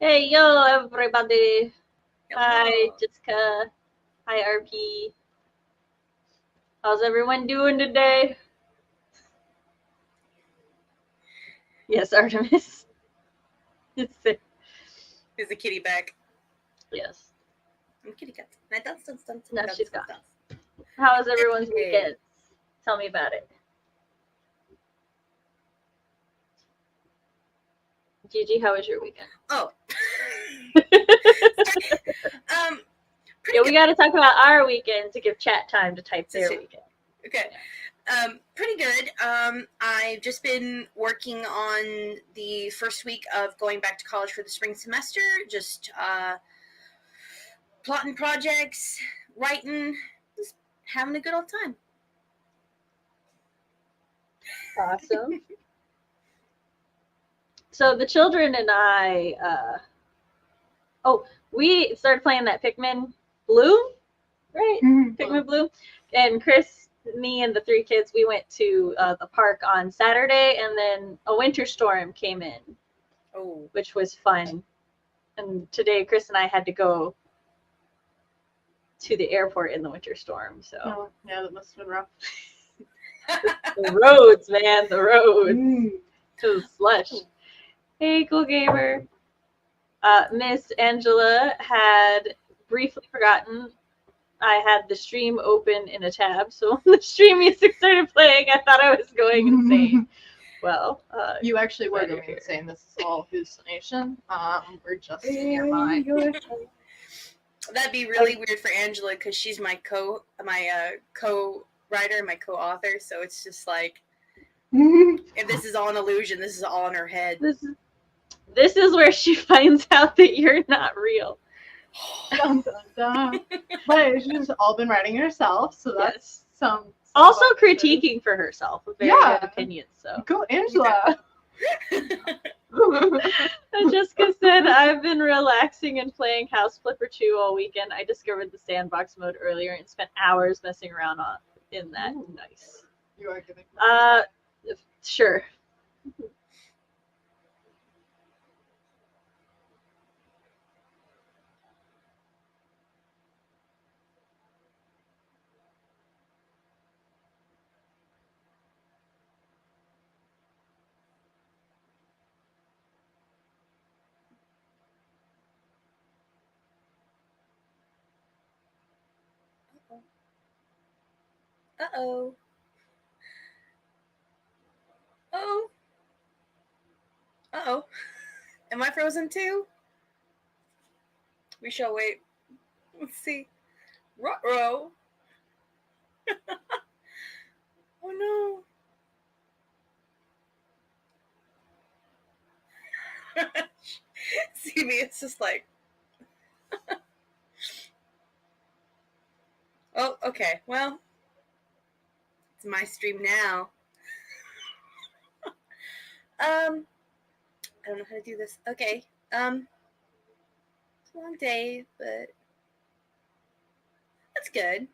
Hey, yo, everybody. Hi, Hello. Jessica. Hi, RP. How's everyone doing today? Yes, Artemis. It's sick. Is the kitty back? Yes. I'm kitty cat. Dance. No, she's gone. How was everyone's Hey. weekend? Tell me about it. Gigi, how was your weekend? Oh. Yeah, we got to talk about our weekend to give chat time to type their weekend. Okay. Pretty good. I've just been working on the first week of going back to college for the spring semester. Just plotting projects, writing, just having a good old time. Awesome. So the children and I, we started playing that Pikmin Blue, right? Mm-hmm. Pikmin Blue. And Chris, me, and the three kids, we went to the park on Saturday, and then a winter storm came in, which was fun. And today, Chris and I had to go to the airport in the winter storm. So yeah, that must have been rough. the roads, man, the roads. It was slush. Hey, cool gamer. Miss Angela had briefly forgotten I had the stream open in a tab, so when the stream music started playing, I thought I was going insane. Well, you actually were going insane. This is all hallucination. We're just in your mind. That'd be really weird for Angela because she's my co-writer, my co-author. So it's just like, if this is all an illusion, this is all in her head. This is where she finds out that you're not real. Dun, dun, dun. But she's all been writing herself, so that's some also critiquing for herself with very good opinions. So go, Angela. Jessica said, I've been relaxing and playing House Flipper 2 all weekend. I discovered the sandbox mode earlier and spent hours messing around in that. Ooh. Nice. You are giving sure. Uh-oh. Oh. Uh-oh. Am I frozen too? We shall wait. Let's see. Ruh-roh. Oh no. See me, it's just like oh, okay. Well, it's my stream now. I don't know how to do this. Okay. It's a long day, but that's good.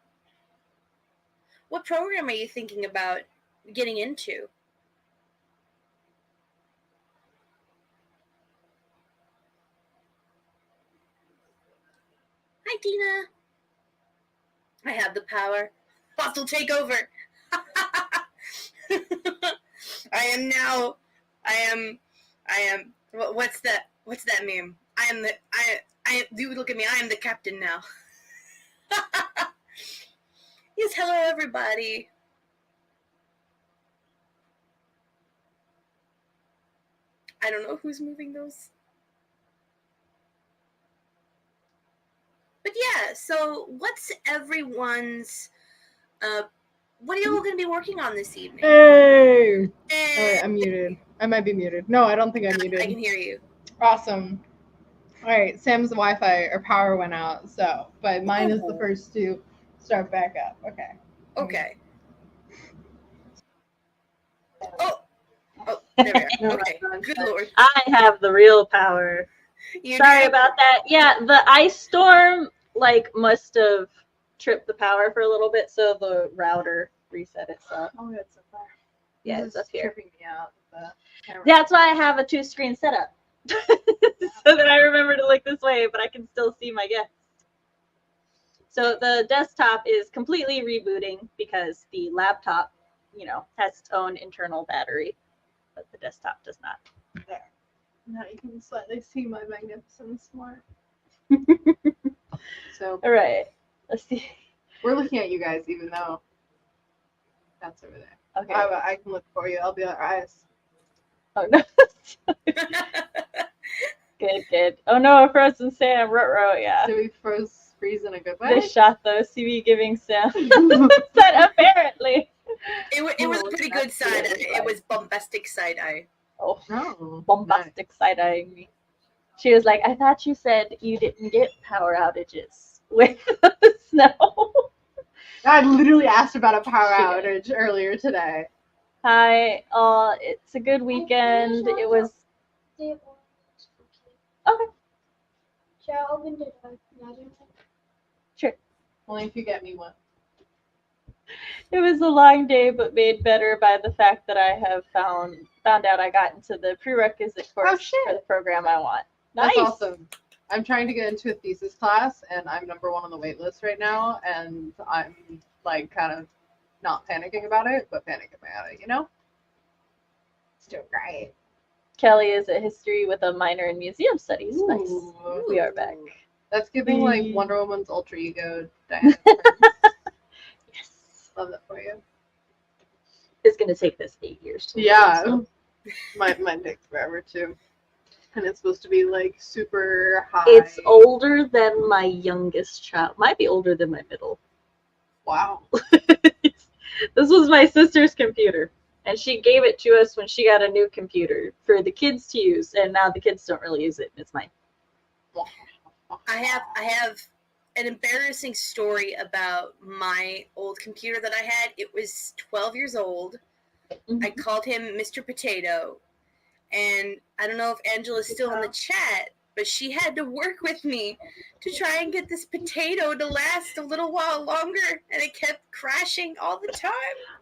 What program are you thinking about getting into? Hi, Tina. I have the power. Hostile takeover. I am. What's that meme? You look at me. I am the captain now. Yes, hello everybody. I don't know who's moving those. But yeah, so what's everyone's what are you all going to be working on this evening? Hey! Oh, I'm muted. I might be muted. No, I don't think I'm muted. I can hear you. Awesome. All right, Sam's Wi-Fi or power went out, but mine is the first to start back up. Okay. Okay. Oh, there we are. Okay, good lord. I have the real power. Sorry about that. Yeah, the ice storm must have tripped the power for a little bit, so the router reset itself. Oh, it's up there. Yeah, it's up here. Tripping me out. That's why I have a 2-screen setup. so that I remember to look this way, but I can still see my guest. So the desktop is completely rebooting because the laptop, has its own internal battery, but the desktop does not. There. Now you can slightly see my magnificent smart. So All right, let's see. we're looking at you guys, even though that's over there. Okay. I can look for you. I'll be our eyes. Oh no. Good. Oh no, a frozen Sam, ruh-roh, yeah. So we freeze in a good way. This shot though, CB giving Sam said apparently. It was a pretty good side eye. It was bombastic side eye. Oh, Oh, bombastic side-eyeing me. She was like, I thought you said you didn't get power outages with the snow. I literally asked about a power outage earlier today. Hi, it's a good weekend. It was okay. Should I open it up? Sure. Only if you get me one. It was a long day, but made better by the fact that I have found out I got into the prerequisite course for the program I want. Nice. That's awesome. I'm trying to get into a thesis class, and I'm number 1 on the wait list right now, and I'm like kind of not panicking about it, but panicking about it, Still great. Kelly is a history with a minor in museum studies. Nice. Ooh. We are back. That's giving like Wonder Woman's alter ego. Diana. Yes. Love that for you. It's gonna take this 8 years to Yeah. learn, so. Mine takes forever too. And it's supposed to be like super high. It's older than my youngest child. Might be older than my middle. Wow. This was my sister's computer, and she gave it to us when she got a new computer for the kids to use, and now the kids don't really use it. It's mine. I have an embarrassing story about my old computer that I had. It was 12 years old. Mm-hmm. I called him Mr. Potato, and I don't know if Angela's still in the chat, but she had to work with me to try and get this potato to last a little while longer, and it kept crashing all the time.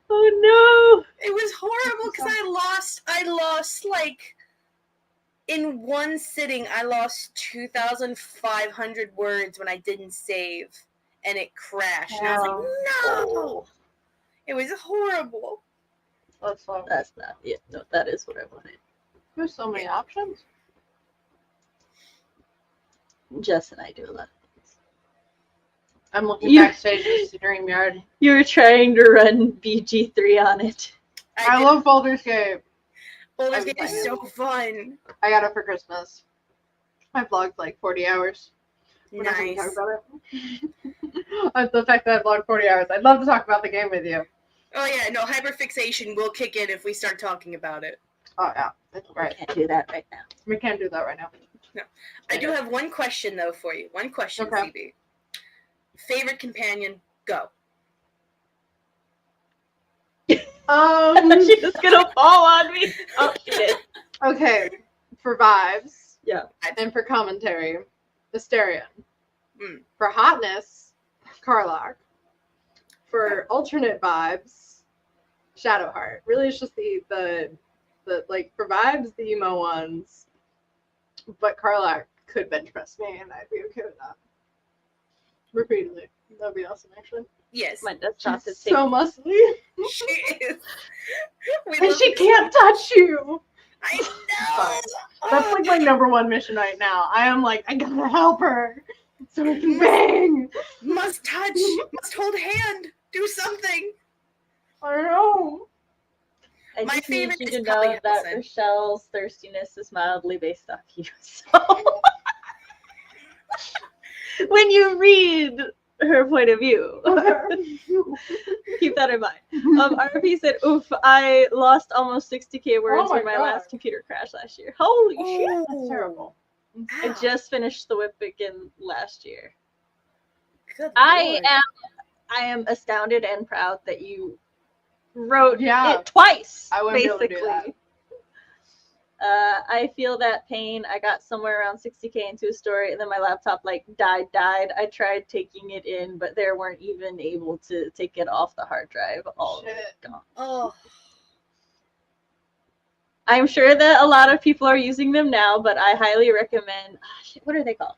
Oh It was horrible because I lost like in one sitting, I lost 2,500 words when I didn't save, and it crashed. And I was like, no! It was horrible. That's not it. No, that is what I wanted. There's so many options. Jess and I do a lot of things. I'm looking backstage at the StreamYard. You were trying to run BG3 on it. I love Baldur's Gate. Baldur's Gate is so fun. I got it for Christmas. I vlogged like 40 hours. We're not gonna Nice. talk about it. The fact that I vlogged 40 hours. I'd love to talk about the game with you. Oh yeah, no, hyperfixation will kick in if we start talking about it. Oh yeah, that's right. I can't do that right now. We can't do that right now. No. I do have one question though for you. One question, Okay. CB. Favorite companion, go. She's just gonna fall on me. Oh, she did. Okay, for vibes. Yeah. And for commentary, Asterion. Mm. For hotness, Karlach. For alternate vibes, Shadowheart. Really, it's just the like for vibes, the emo ones. But Karlach could bench press me, and I'd be okay with that. Repeatedly, that'd be awesome, actually. Yes. My desktop is So muscly, She is. We and love she this. can't touch you. I know. That's like my number 1 mission right now. I am like, I gotta help her so I can bang. Must touch. Must hold hand. Do something. I don't know. I My just need favorite you is to probably know that Ellison. Rochelle's thirstiness is mildly based off you. So when you read her point of view, keep that in mind. RP said, "Oof, I lost almost 60K words when my last computer crashed last year. Holy shit! That's terrible. I just finished the whip again last year. Good I Lord. am astounded and proud that you wrote Yeah. it twice. I wouldn't be able to do basically. that. I feel that pain. I got somewhere around 60K into a story, and then my laptop like died. I tried taking it in, but they weren't even able to take it off the hard drive. All Shit. gone. Oh. I'm sure that a lot of people are using them now, but I highly recommend. What are they called?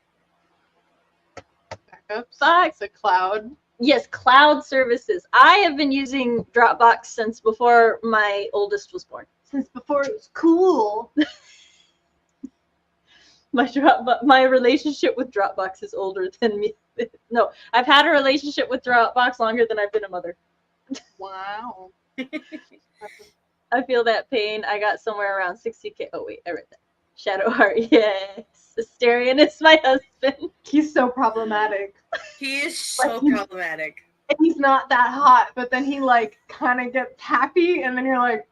Backups. It's a cloud. Yes, cloud services. I have been using Dropbox since before my oldest was born. Since before it was cool. My relationship with Dropbox is older than me. No, I've had a relationship with Dropbox longer than I've been a mother. Wow. I feel that pain. I got somewhere around 60K. Oh, wait, I read that. Shadowheart, yes. Asterion is my husband. He's so problematic. He is so Like, problematic. He's not that hot, but then he like kind of gets happy, and then you're like,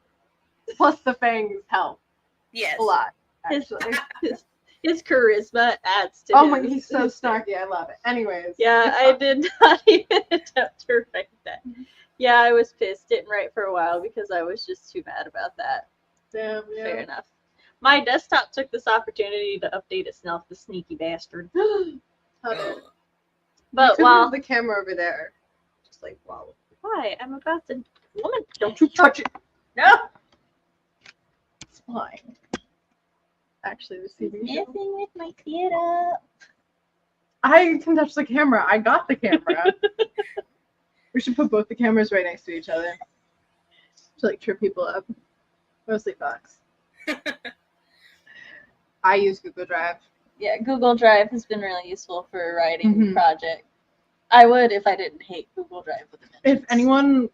plus the fangs help Yes. a lot. His, Actually. his charisma adds to Oh my, his- he's so snarky. I love it. Anyways. Yeah, I did not even attempt to write that. Yeah, I was pissed. Didn't write for a while because I was just too mad about that. Damn, yeah. Fair enough. My desktop took this opportunity to update itself, the sneaky bastard. How dare. But You while move the camera over there, just like wow. why? I'm about to. Woman, Don't you touch it. no. It's fine. Actually, the CB show. Messing with my theater. I can touch the camera. I got the camera. We should put both the cameras right next to each other to like trip people up. Mostly Fox. I use Google Drive. Yeah, Google Drive has been really useful for writing Mhm. project. I would if I didn't hate Google Drive with a vengeance. If anyone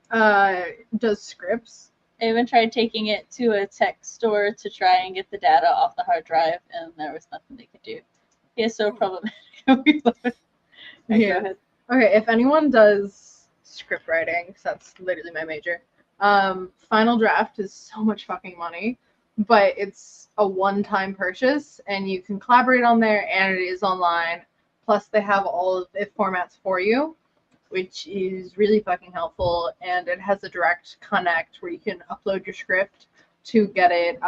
does scripts, I even tried taking it to a tech store to try and get the data off the hard drive, and there was nothing they could do. It's so problematic. We love it. Right, Yeah. go ahead. okay, if anyone does script writing, because that's literally my major, Final Draft is so much fucking money, but it's a one-time purchase, and you can collaborate on there, and it is online. Plus, they have all of the formats for you, which is really fucking helpful, and it has a direct connect where you can upload your script to get it,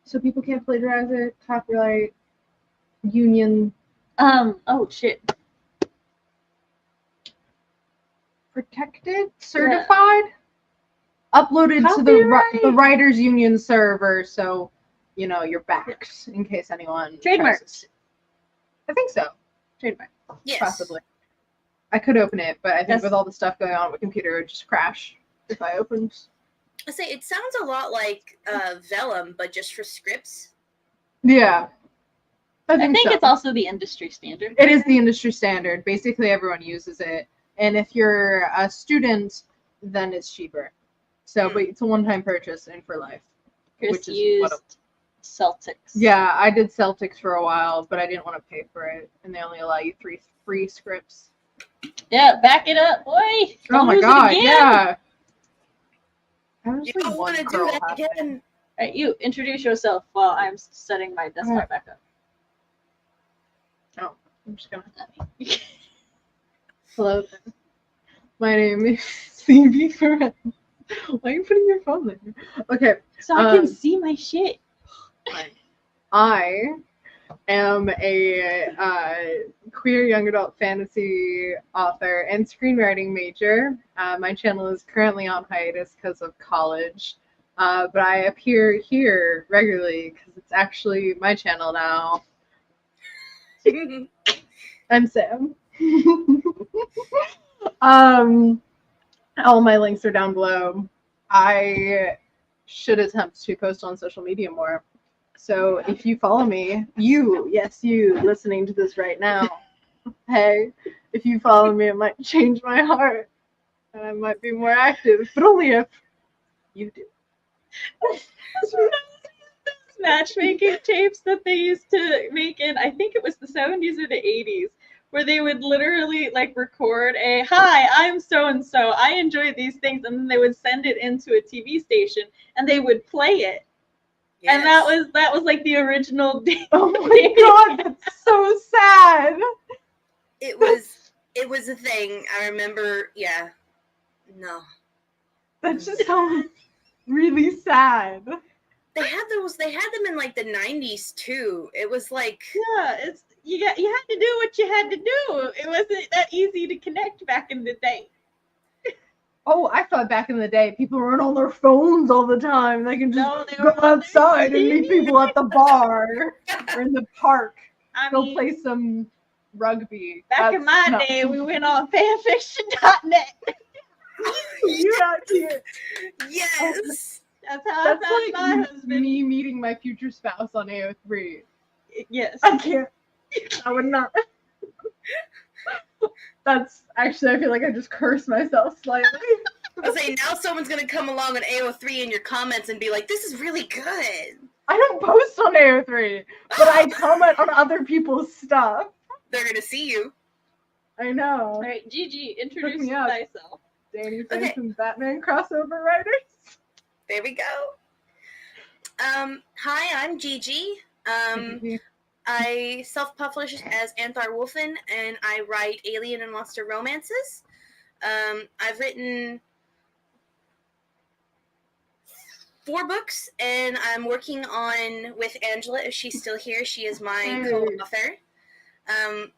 so people can't plagiarize it, copyright, union, Oh shit. protected, certified, uploaded to Copyright. the writers union server, so you know you're backed in case anyone Trademarks. tries to- I think so. Trademark, Yes. possibly. I could open it, but I think Yes. with all the stuff going on with the computer, it would just crash if I opened. I say it sounds a lot like Vellum, but just for scripts. Yeah, I think so. it's also the industry standard. It is the industry standard. Basically, everyone uses it, and if you're a student, then it's cheaper. So, but it's a one-time purchase and for life. Chris which is used what Celtics. Yeah, I did Celtics for a while, but I didn't want to pay for it, and they only allow you 3 free scripts. Yeah, back it up, boy. Oh Don't my lose it god, again. yeah. I was You like don't want to one do curl that happening. again. All right, you introduce yourself while I'm setting my desktop back up. I'm just gonna. Hello. My name is CB Ferrenz. Why are you putting your phone there? Okay, So I can Um, see my shit. I am a queer young adult fantasy author and screenwriting major. My channel is currently on hiatus because of college, but I appear here regularly because it's actually my channel now. I'm Sam. All my links are down below. I should attempt to post on social media more. So if you follow me, you listening to this right now, hey, if you follow me, it might change my heart. And I might be more active, but only if you do. Matchmaking tapes that they used to make in, I think it was the 70s or the 80s, where they would literally like record a "Hi, I'm so and so. I enjoy these things," and then they would send it into a TV station and they would play it. Yes. And that was like the original date. Oh my god, that's so sad. It was a thing. I remember. Yeah. No. That just sounds really sad. They had them in like the 90s too. It was like Yeah, it's you had to do what you had to do. It wasn't that easy to connect back in the day. Oh, I thought back in the day people were on their phones all the time. They can just No, they go were on their outside and meet TV. people at the bar or in the park. I Go mean, play some rugby. back in my That's day, not- we went on fanfiction.net. you out here. Yes. That's how That's I found my like husband. me meeting my future spouse on AO3. Yes. I can't. I would not. That's actually, I feel like I just cursed myself slightly. I was saying, now someone's gonna come along on AO3 in your comments and be like, "This is really good." I don't post on AO3, but I comment on other people's stuff. They're gonna see you. I know. All right, Gigi, introduce me up. thyself. Danny Okay. Fenton's Batman crossover writers. There we go. Hi, I'm Gigi. I self-publish as Anthar Wolfen, and I write alien and monster romances. I've written 4 books, and I'm working on with Angela, if she's still here. She is my Hey. co-author. I'm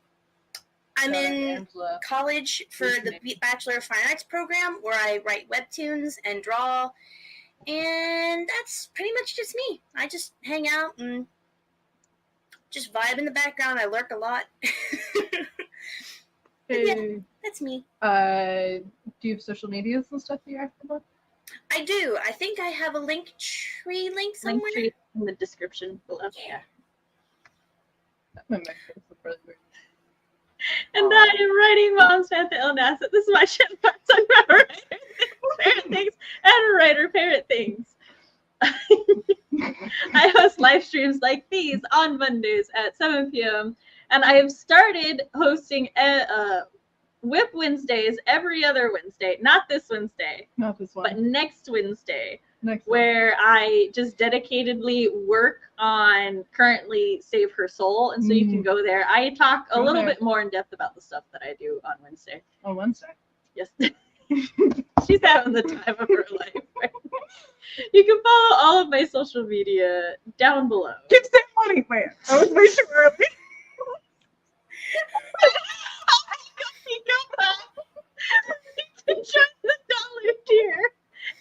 Shout out in Angela. college for the Bachelor of Fine Arts program, where I write webtoons and draw, and that's pretty much just me. I just hang out and just vibe in the background. I lurk a lot. Hey. That's me. Do you have social medias and stuff that you're active on? I do. I think I have a Linktree link somewhere. Link tree in the description below. Yeah. That might make things look really weird. And I am writing Mom's Samantha Ilnasset. This is my shit part talking about writer parent things and writer parent things. I host live streams like these on Mondays at 7 p.m. And I have started hosting Whip Wednesdays every other Wednesday. Not this Wednesday, Not this one. but next Wednesday, Next one. where I just dedicatedly work on currently Save Her Soul. And so you can go there. I talk a Go little there. bit more in depth about the stuff that I do on Wednesday. On Wednesday. Yes. She's having the time of her life. Right? You can follow all of my social media down below. Keep saying money, man. I was way too early. Join the dollar tier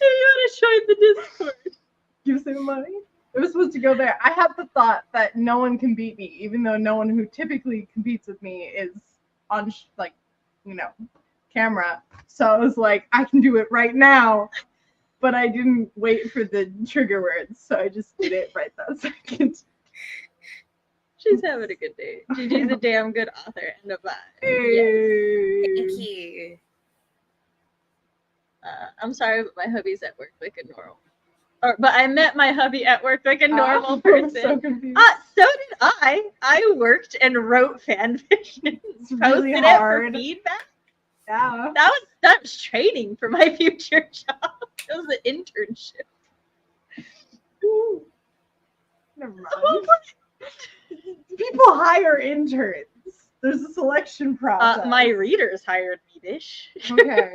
if you want to join the Discord. Keep saying money. It was supposed to go there. I have the thought that no one can beat me, even though no one who typically competes with me is on, camera. So I was like, I can do it right now. But I didn't wait for the trigger words, so I just did it right that second. She's having a good day. Gigi's a damn good author and a vibe. Hey. Thank you. I'm sorry, but my hubby's at work like a normal. But I met my hubby at work like a normal person. So confused. So did I. I worked and wrote fan fiction. It's really Posted hard. it for feedback. Yeah. That was training for my future job. It was an internship. Ooh. Never mind. People hire interns. There's a selection process. My readers hired me, Dish. Okay.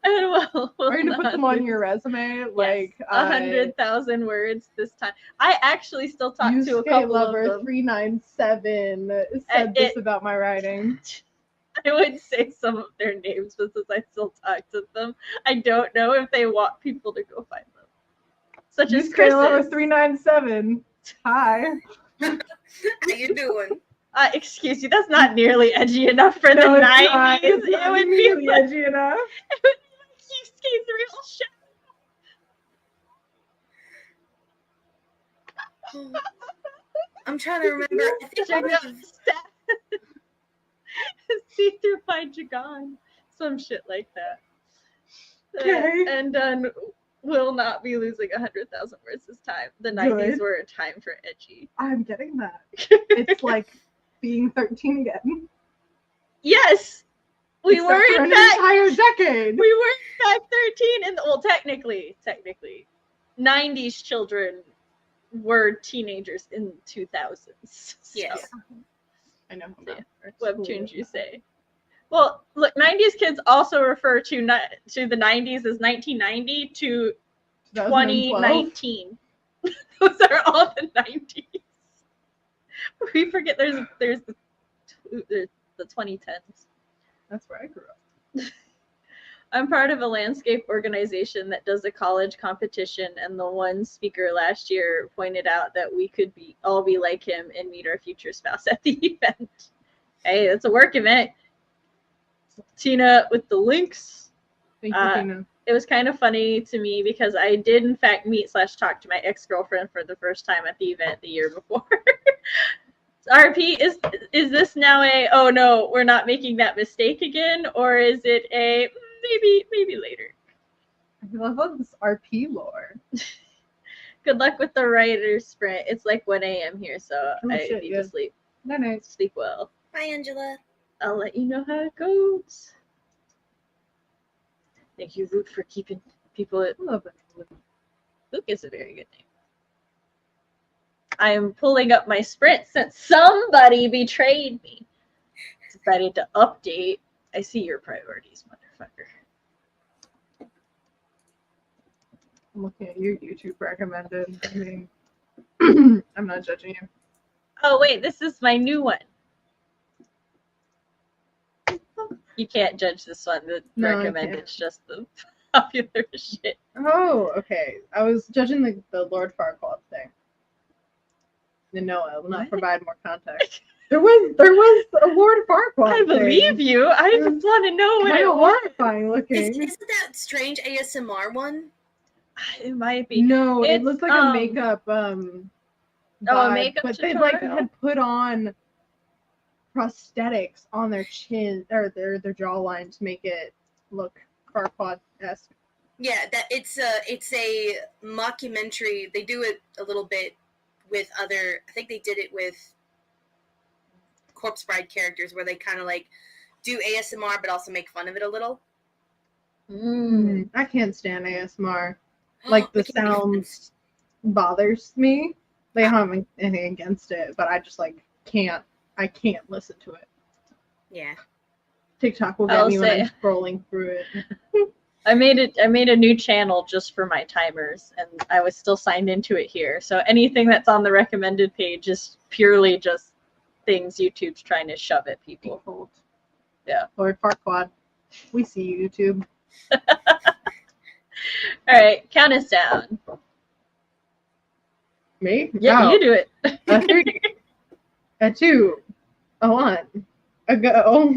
Well, Are you gonna put them on your resume? Like 100,000 words this time. I actually still talk to a Yusuke couple Lover of them. 397 said this about my writing. I would say some of their names, but since I still talk to them, I don't know if they want people to go find them. Such as Yusuke Lover Chris's. 397. Hi. How you doing? Excuse you, that's not nearly edgy enough for No, the it's not. 90s. It's It not would be really like edgy enough. Yusuke's real shit. I'm trying to remember. I think I Check out was- the stat. See through my Jagan. Some shit like that. Okay. And done will not be losing 100,000 words this time. The 90s Good. were a time for edgy. I'm getting that. It's like being 13 again. Yes! We Except were for in an fact entire decade. we were in fact 13 and well technically 90s children were teenagers in 2000s. Yes. I know. So, webtoons you say. Well, look, 90s kids also refer to the 90s as 1990 to 2019. Those are all the 90s. We forget there's the 2010s. That's where I grew up. I'm part of a landscape organization that does a college competition, and the one speaker last year pointed out that we could all be like him and meet our future spouse at the event. Hey, it's a work event. Tina with the links. Thank you, Tina. It was kind of funny to me because I did in fact meet/talk to my ex-girlfriend for the first time at the event the year before. RP, is this now a, oh no, we're not making that mistake again, or is it a maybe later? I love all this RP lore. Good luck with the writer's sprint. It's like 1 a.m. here, so I need to sleep. Night. Sleep well. Bye, Angela. I'll let you know how it goes. Thank you, Luke, for keeping people at. I love it. Luke is a very good name. I am pulling up my sprint since somebody betrayed me. Decided to update. I see your priorities, motherfucker. I'm looking at your YouTube recommended. I mean, I'm not judging you. Oh, wait, this is my new one. You can't judge this one. The recommended's just the popular shit. Oh, okay. I was judging the Lord Farquaad thing. No, I will not provide more context. There was a Lord Farquaad I believe thing. you. I just want to know what it was. Horrifying looking. Isn't that strange ASMR one? It might be. No, it It's, looked like a makeup a vibe, makeup but they tutorial? had put on prosthetics on their chin or their jawline to make it look Farquaad-esque. Yeah, that it's a mockumentary. They do it a little bit with other. I think they did it with Corpse Bride characters, where they kind of like do ASMR, but also make fun of it a little. I can't stand ASMR. Like the sounds bothers me. They don't have anything against it, but I just like can't. I can't listen to it. Yeah. TikTok will get me when I'm scrolling through it. I made a new channel just for my timers, and I was still signed into it here. So anything that's on the recommended page is purely just things YouTube's trying to shove at people. Default. Yeah. Lord Farquaad. We see you, YouTube. All right, count us down. Me? Yeah, Oh. you do it. A 3, a 2, a 1, a go.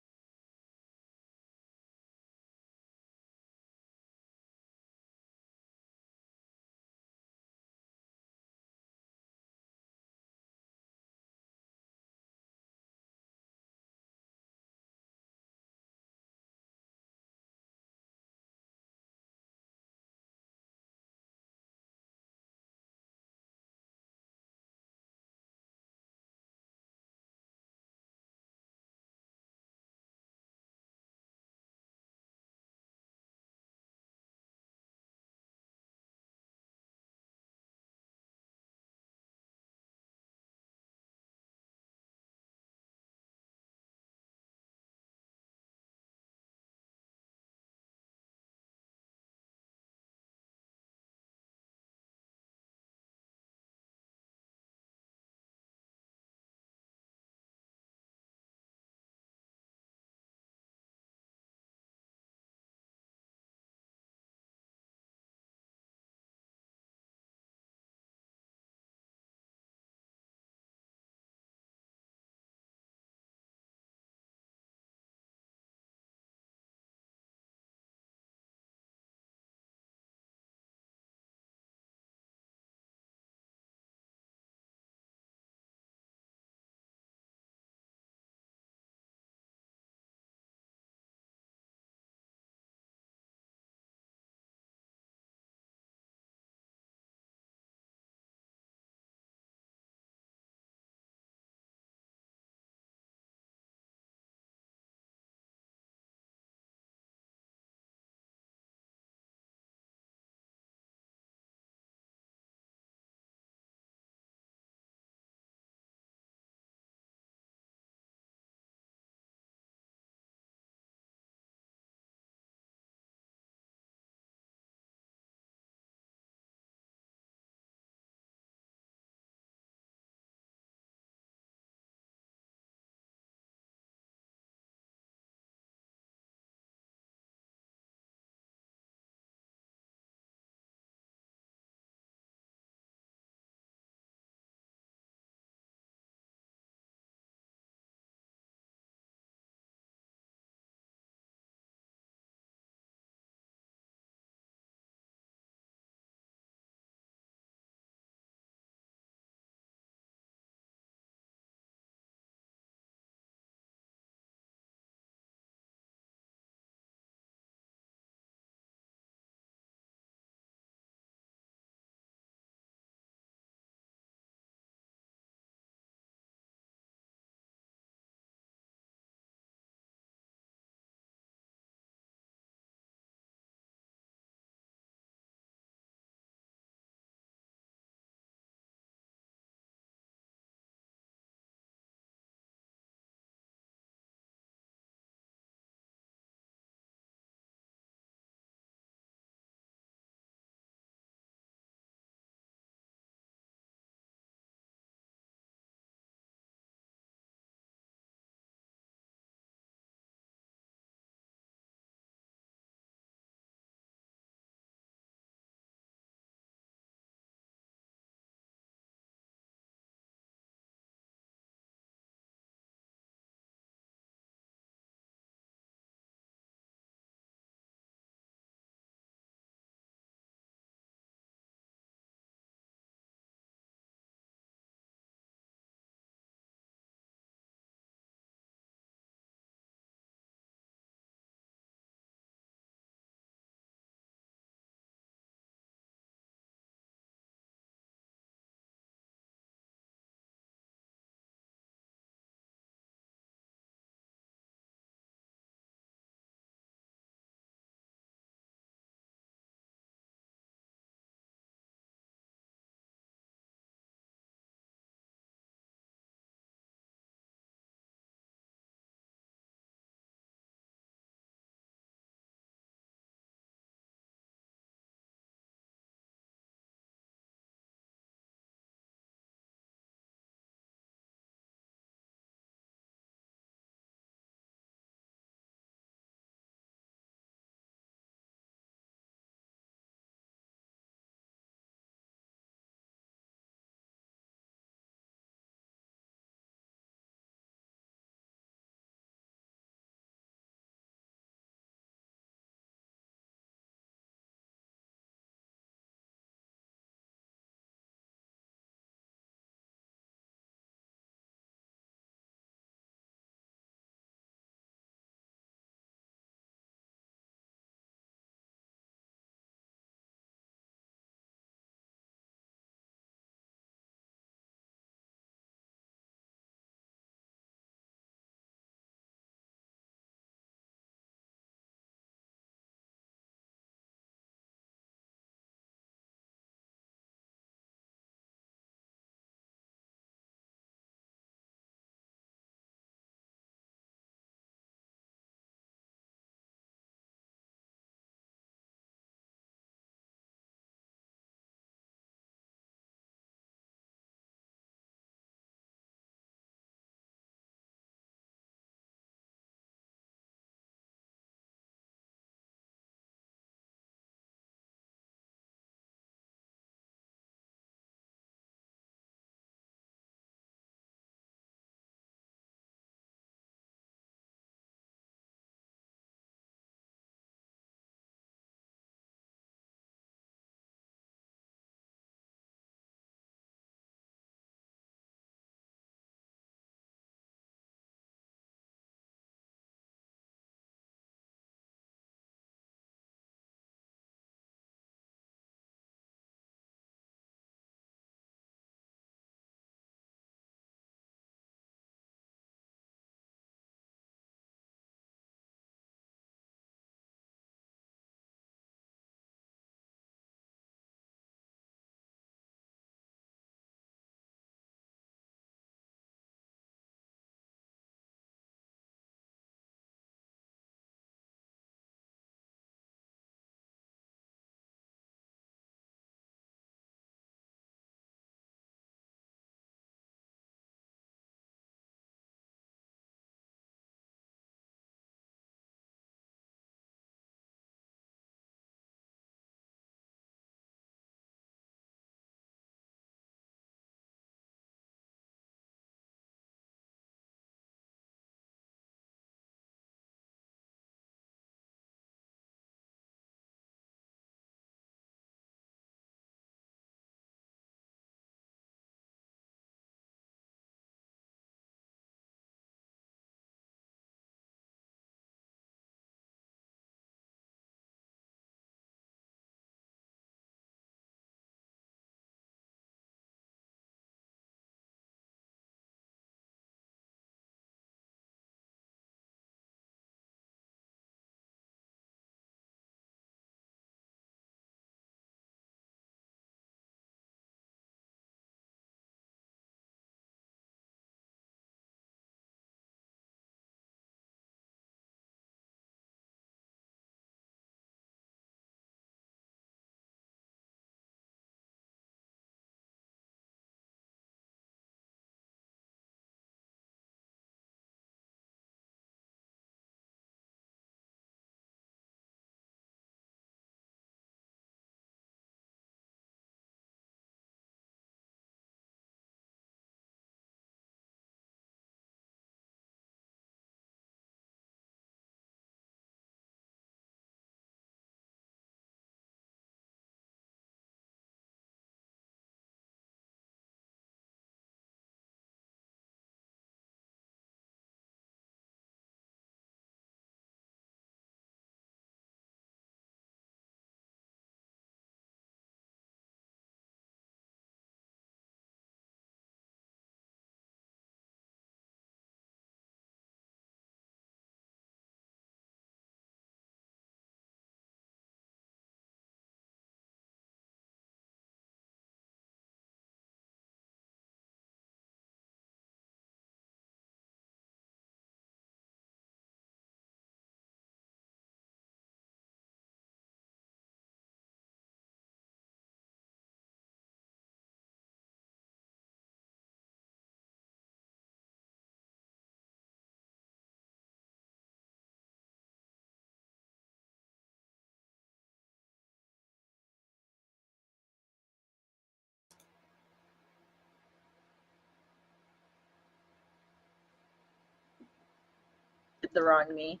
the wrong me.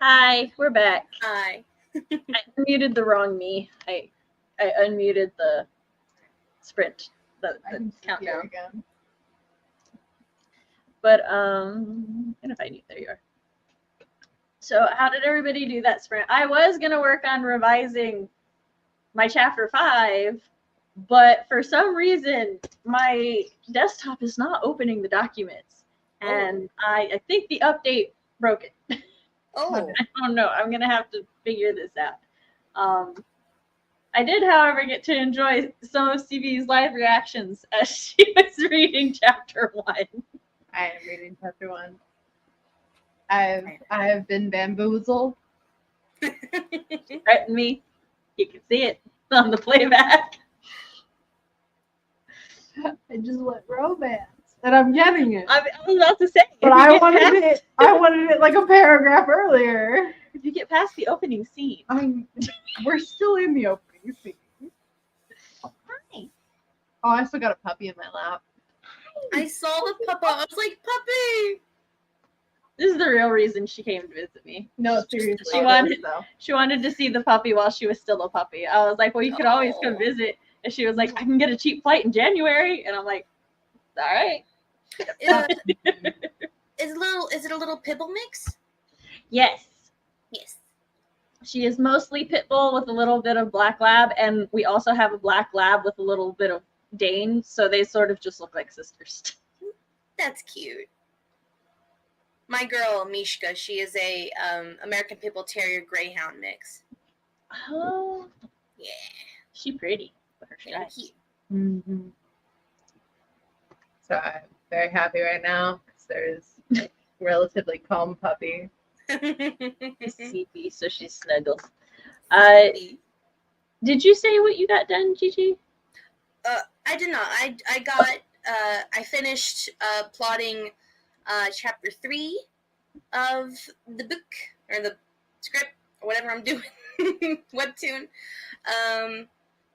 Hi, we're back. Hi. I unmuted the wrong me. I unmuted the sprint, I the can see you countdown. again. But I'm gonna find you. There you are. So how did everybody do that sprint? I was gonna work on revising my chapter 5, but for some reason my desktop is not opening the documents, and I think the update broke it. Oh. I don't know. I'm gonna have to figure this out. I did, however, get to enjoy some of CB's live reactions as she was reading chapter 1. I am reading chapter 1. I have been bamboozled. Threaten me. You can see it on the playback. I just want romance, and I'm getting it. I was about to say, But I wanted it like a paragraph earlier. If you get past the opening scene. We're still in the opening scene. Hi. Oh, I still got a puppy in my lap. I saw the puppa. I was like, puppy. This is the real reason she came to visit me. No, seriously. She wanted to see the puppy while she was still a puppy. I was like, well, you could always come visit. And she was like, I can get a cheap flight in January. And I'm like, all right. Is it a little pibble mix? Yes. Yes. She is mostly pit bull with a little bit of black lab, and we also have a black lab with a little bit of Dane, so they sort of just look like sisters. That's cute. My girl Mishka, she is a American Pit Bull Terrier Greyhound mix. Oh, Yeah. she pretty. With her Thank stripes. you. Mm-hmm. So I'm very happy right now because there's a relatively calm puppy. CP, so she snuggles. Did you say what you got done, Gigi? I did not. I finished plotting chapter 3 of the book or the script or whatever I'm doing, webtoon.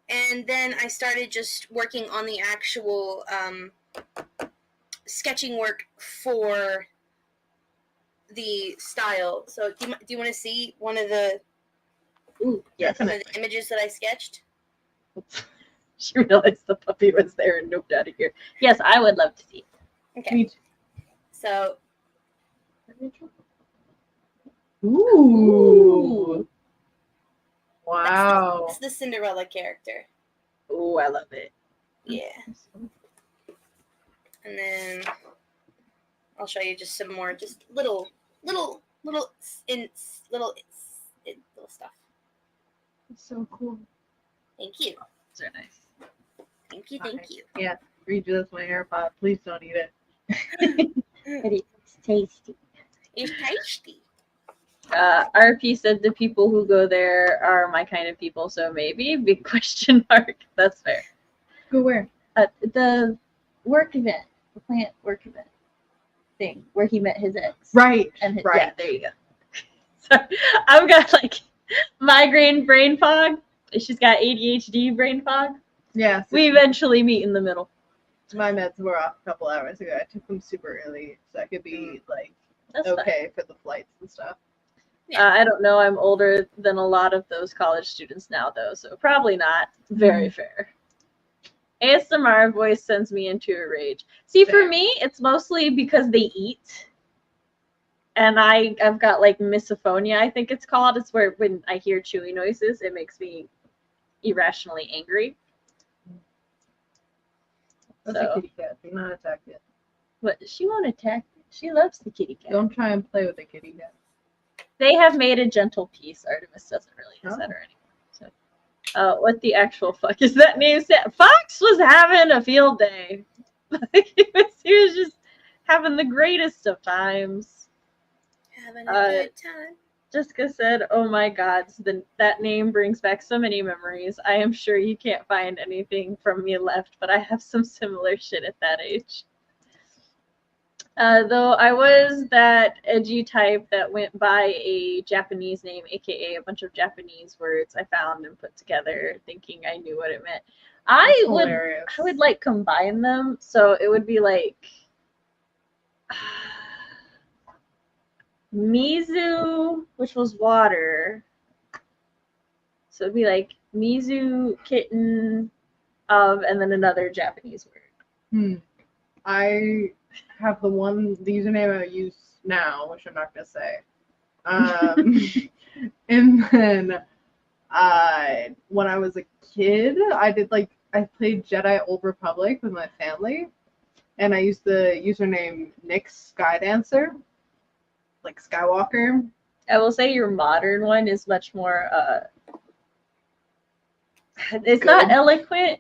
And then I started just working on the actual sketching work for the style. So do you want to see one of the Yes. some of the images that I sketched? She realized the puppy was there and noped out of here. Yes, I would love to see. Okay. So. Ooh. Wow. That's the Cinderella character. Oh, I love it. Yeah. And then I'll show you just some more, just little stuff. It's so cool. Thank you. They're nice. Thank you. Yeah, read you this my AirPod. Please don't eat it. But it's tasty. It's tasty. RP said the people who go there are my kind of people, so maybe big question mark. That's fair. Go where? The work event, the plant work event thing where he met his ex. Right. And right. Yeah, there you go. Sorry, I've got like migraine brain fog. She's got ADHD brain fog. Yeah. So We eventually meet in the middle. my meds were off a couple hours ago. I took them super early so I could be like That's okay for the flights and stuff. I don't know. I'm older than a lot of those college students now, though, so probably not very fair. ASMR voice sends me into a rage. See, for me, it's mostly because they eat. And I've got like misophonia, I think it's called. It's where when I hear chewy noises, it makes me irrationally angry. That's a kitty cat. Do not attack it. But she won't attack me. She loves the kitty cat. Don't try and play with the kitty cat. They have made a gentle peace. Artemis doesn't really use that or anything. So, what the actual fuck is that name? Fox was having a field day. he was just having the greatest of times. Having a good time. Jessica said, "Oh my God, that name brings back so many memories. I am sure you can't find anything from me left, but I have some similar shit at that age." Though I was that edgy type that went by a Japanese name, aka a bunch of Japanese words I found and put together, thinking I knew what it meant. I would like combine them, so it would be like Mizu, which was water. So it'd be like Mizu, kitten, of, and then another Japanese word. I have the username I use now, which I'm not gonna say. And then when I was a kid, I played Jedi Old Republic with my family, and I used the username Nick's Skydancer, like Skywalker. I will say your modern one is much more it's Good. not eloquent.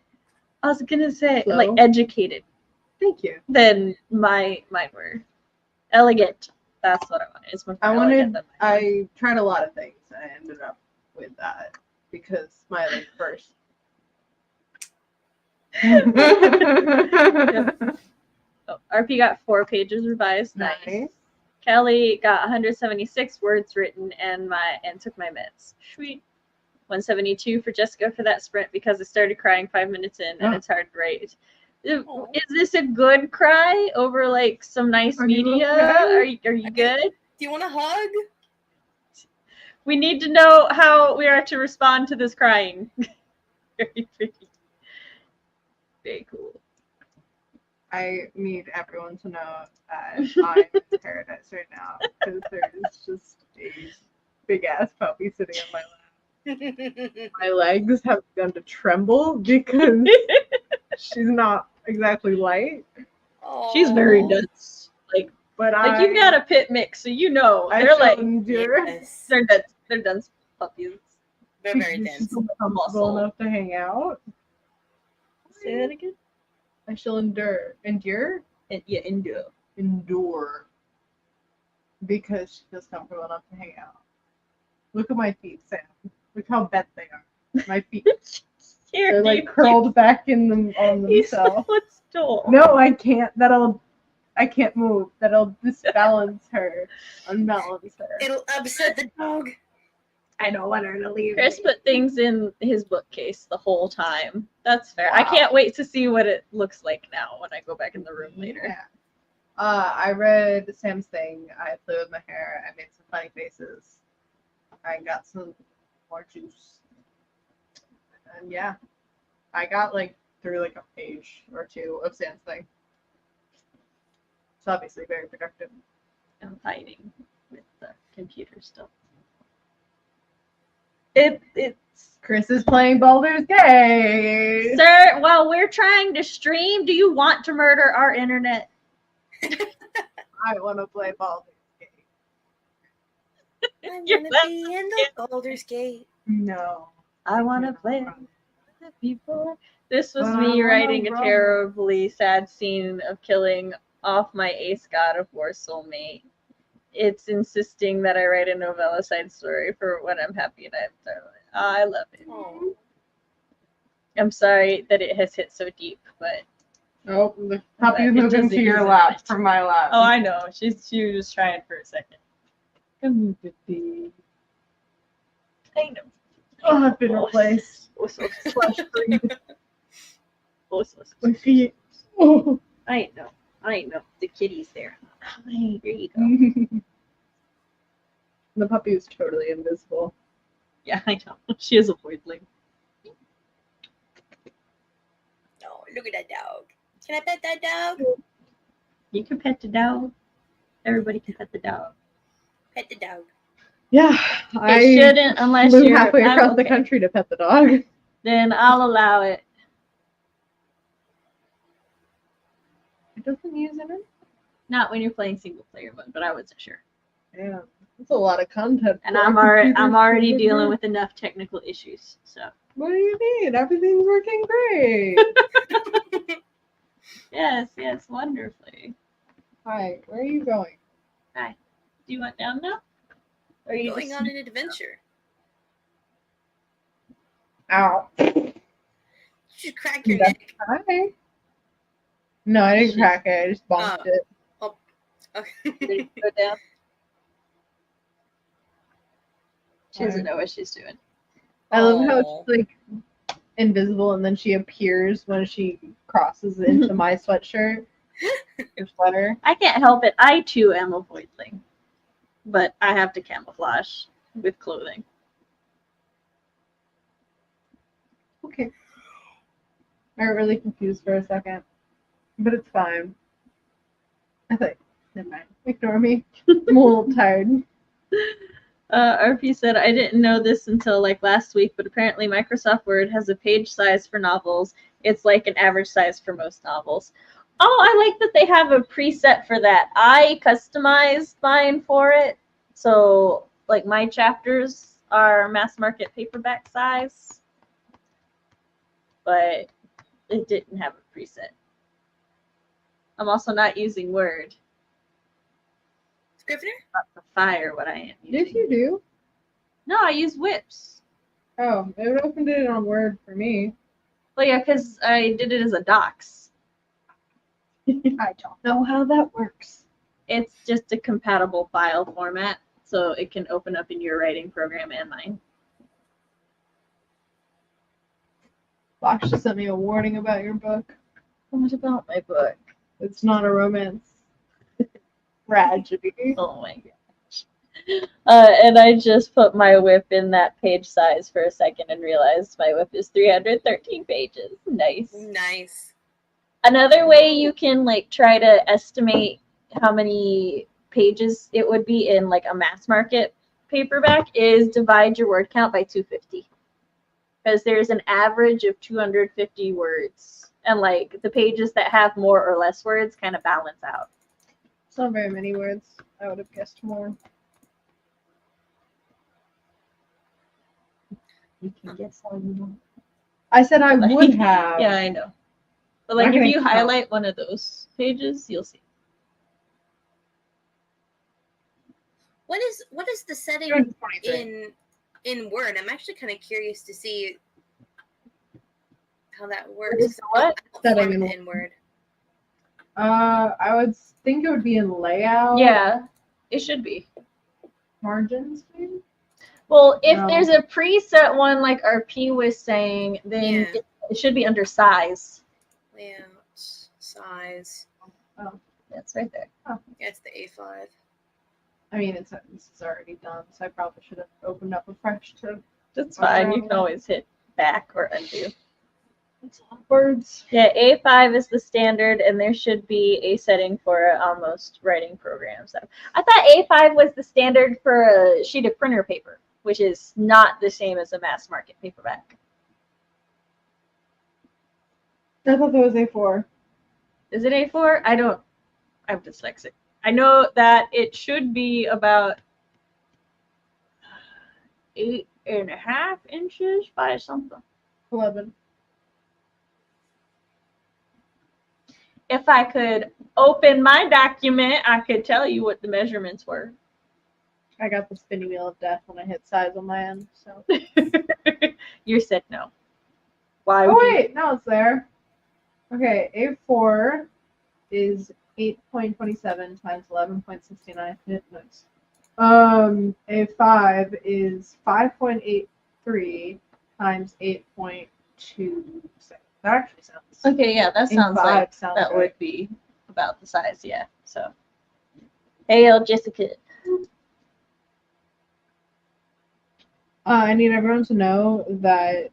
I was gonna say Slow. like educated Thank you. than mine were. Elegant. That's what I wanted. It's much more elegant than mine. I tried a lot of things, and I ended up with that because my first. Oh, RP got 4 pages revised. Nice. Kelly got 176 words written and took my meds. Sweet. 172 for Jessica for that sprint because I started crying 5 minutes in and it's hard to write. Is this a good cry over like some nice media? Are you good? Do you want a hug? We need to know how we are to respond to this crying. Very cool. I need everyone to know that I'm in paradise right now because there's just a big ass puppy sitting on my lap. My legs have begun to tremble because she's not exactly light. She's very dense. But you've got a pit mix, so you know they're like Yes. they're dense. They're dense puppies. They're very dense. She's comfortable enough to hang out. Say that again. I shall endure. Endure? Yeah, endure. Endure. Because she feels comfortable enough to hang out. Look at my feet, Sam. Look how bent they are. My feet. They're like curled back on themselves. Let's do. No, I can't. I can't move. That'll disbalance her. Unbalance her. It'll upset the dog. I don't want her to leave. Chris me. put things in his bookcase the whole time. That's fair. Wow. I can't wait to see what it looks like now when I go back in the room later. Yeah. I read Sam's thing. I played with my hair. I made some funny faces. I got some more juice. And yeah, I got through a page or two of Sam's thing. It's obviously very productive. I'm fighting with the computer still. It's Chris is playing Baldur's Gate. Sir, while we're trying to stream, do you want to murder our internet? I want to play Baldur's Gate. I'm You're gonna be in the Baldur's Gate. No. I want to play with the people. This was But I me wanna writing a run. terribly sad scene of killing off my ace god of war soulmate. It's insisting that I write a novella side story for when I'm happy and I love it. Oh. I'm sorry that it has hit so deep, but Oh, the puppy is It moving doesn't to your use lap it. from my lap. oh, I know. She was just trying for a second. Come here, baby. I know. Oh, I've been replaced. Slash free. My feet. Oh. I know. The kitty's there. Hi, there you go. The puppy is totally invisible. Yeah, I know. She is a voidling. Oh, look at that dog. Can I pet that dog? You can pet the dog. Everybody can pet the dog. Pet the dog. Yeah, It I shouldn't unless flew you're halfway I'm across the okay. country to pet the dog. Then I'll allow it. It doesn't use it. Not when you're playing single player mode, but I wasn't sure. Yeah, that's a lot of content. And for a I'm computer already to dealing do. with enough technical issues. So What do you mean? Everything's working great. yes, wonderfully. Hi, where are you going? Do you want down now? Or are you Going just on an adventure. Ow. You should crack your That's neck. Hi. No, I didn't crack it. I just bonked it. Okay. ready to go down? She doesn't know what she's doing. I love how Aw. it's invisible and then she appears when she crosses into my sweatshirt. Your sweater. I can't help it. I too am a voidling. but I have to camouflage with clothing. Okay. I got really confused for a second, but it's fine. I thought, never mind. Ignore me. I'm a little tired. RP said, I didn't know this until like last week, but apparently Microsoft Word has a page size for novels. It's like an average size for most novels. Oh, I like that they have a preset for that. I customized mine for it. So, like, my chapters are mass market paperback size, but it didn't have a preset. I'm also not using Word. Scrivener? Not the fire, what I am using. Yes, you do. No, I use Whips. Oh, it opened it on Word for me. Well, yeah, because I did it as a docs. I don't know how that works. It's just a compatible file format, so it can open up in your writing program and mine. Fox just sent me a warning about your book. What about my book? It's not a romance tragedy. Oh my gosh. And I just put my whip in that page size for a second and realized my whip is 313 pages. Nice. Nice. Another way you can like try to estimate how many pages it would be in like a mass market paperback is divide your word count by 250. Because there's an average of 250 words. And like the pages that have more or less words kind of balance out. It's not very many words. I would have guessed more. You can guess all you want. I said I would have. Yeah, I know. But like Not if gonna you count. highlight one of those pages, you'll see. What is the setting 223. in Word? I'm actually kind of curious to see how that works. Is what? Setting in Word? I would think it would be in layout. Yeah, it should be. Margins, maybe? Well, if No. there's a preset one like RP was saying, then Yeah. it should be under size. Layout, size. That's right there. Yeah, it's the A5. I mean, this is already done, so I probably should have opened up a fresh to. That's fine. You can always hit back or undo. It's a lot of words. Yeah, A5 is the standard, and there should be a setting for almost writing programs. I thought A5 was the standard for a sheet of printer paper, which is not the same as a mass market paperback. I thought that was A4. Is it A4? I'm dyslexic. I know that it should be about 8.5 inches by something. 11. If I could open my document, I could tell you what the measurements were. I got the spinning wheel of death when I hit size on my end, so. You said no. Why Oh, would you? wait, no, it's there. Okay, A4 is 8.27 times 11.69. Nice. A5 is 5.83 times 8.26. That actually sounds. Okay, yeah, that sounds A5 like sounds that right. would be about the size, yeah. So, hey, Jessica. I need everyone to know that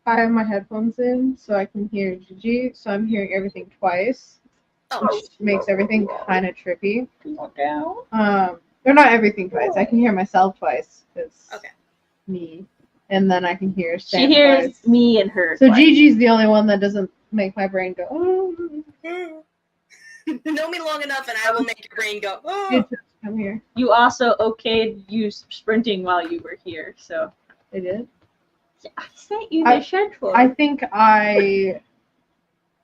I have my headphones in so I can hear Gigi, so I'm hearing everything twice, Oh, which makes everything kind of trippy. Okay. Or not everything twice. I can hear myself twice. It's okay. me. And then I can hear She Sam hears twice. me and her. So twice. Gigi's the only one that doesn't make my brain go, oh. Know me long enough, and I will make your brain go. Oh. It just come here. You also okayed you sprinting while you were here, so. They did. I sent you the schedule. I think I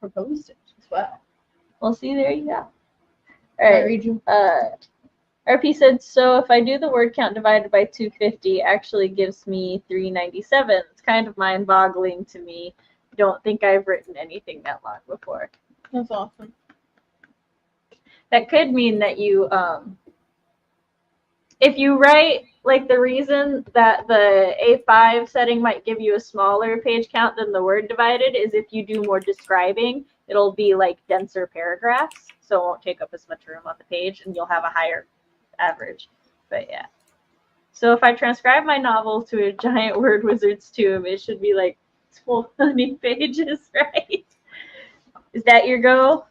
proposed it as well. Well, see, there you go. All Can I right. read you? RP said, so if I do the word count divided by 250, actually gives me 397. It's kind of mind-boggling to me. Don't think I've written anything that long before. That's awesome. That could mean that you, if you write, like the reason that the A5 setting might give you a smaller page count than the word divided is if you do more describing, it'll be like denser paragraphs, so it won't take up as much room on the page, and you'll have a higher average. But yeah. So if I transcribe my novel to a giant word wizard's tomb, it should be like 20 pages, right? Is that your goal?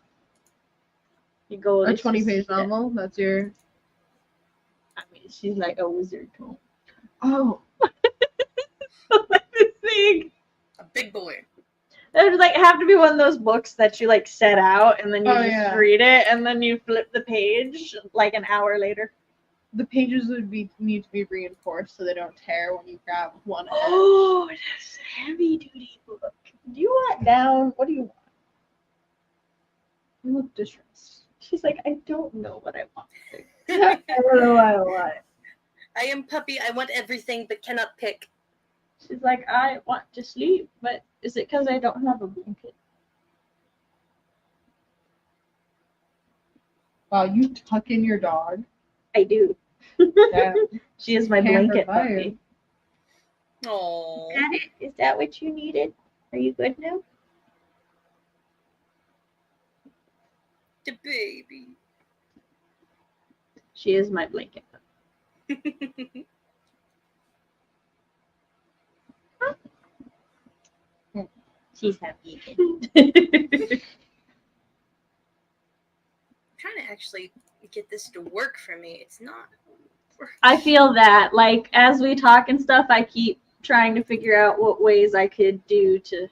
Your goal A is 20-page novel? That's your... I mean, she's like a wizard tomb. Oh. Like this thing. A big boy. There's like have to be one of those books that you like set out and then you just read it and then you flip the page like an hour later. The pages would need to be reinforced so they don't tear when you grab one edge. Oh, that's a heavy duty book. Do you want down? What do you want? You look distressed. She's like, I don't know what I want. I don't know what I want. I am puppy. I want everything but cannot pick. She's like, I want to sleep, but is it because I don't have a blanket? Wow, you tuck in your dog. I do. Yeah. She is my Can't blanket provide. puppy. Oh. Is that what you needed? Are you good now? The baby. She is my blanket puppy. She's happy. Trying to actually get this to work for me. It's not. I feel that, like, as we talk and stuff, I keep trying to figure out what ways I could do to.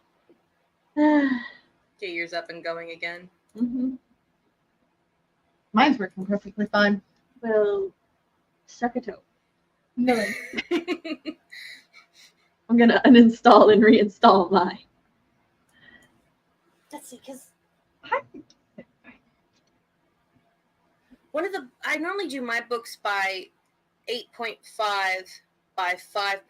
Get yours up and going again. Mm-hmm. Mine's working perfectly fine. Well, suck a toe. No. I'm gonna uninstall and reinstall mine. Let's see, because I normally do my books by 8.5 by 5.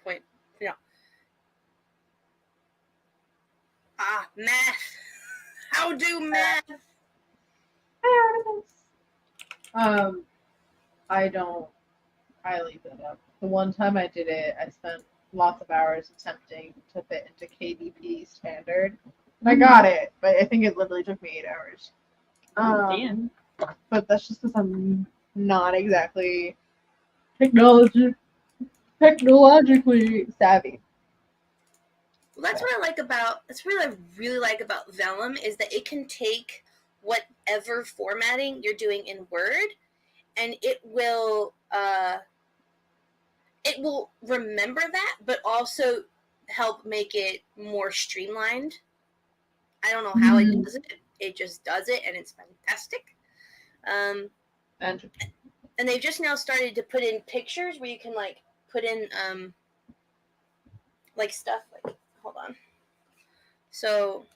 Math. How do math? I leave it up. The one time I did it, I spent lots of hours attempting to fit into KDP standard. And I got it, but I think it literally took me 8 hours. Damn. But that's just because I'm not exactly technologically savvy. Well, that's what I like about. That's what I really like about Vellum is that it can take whatever formatting you're doing in Word, and it will remember that, but also help make it more streamlined. I don't know how it does it. It just does it, and it's fantastic. And they've just now started to put in pictures where you can like put in like stuff like. Hold on. So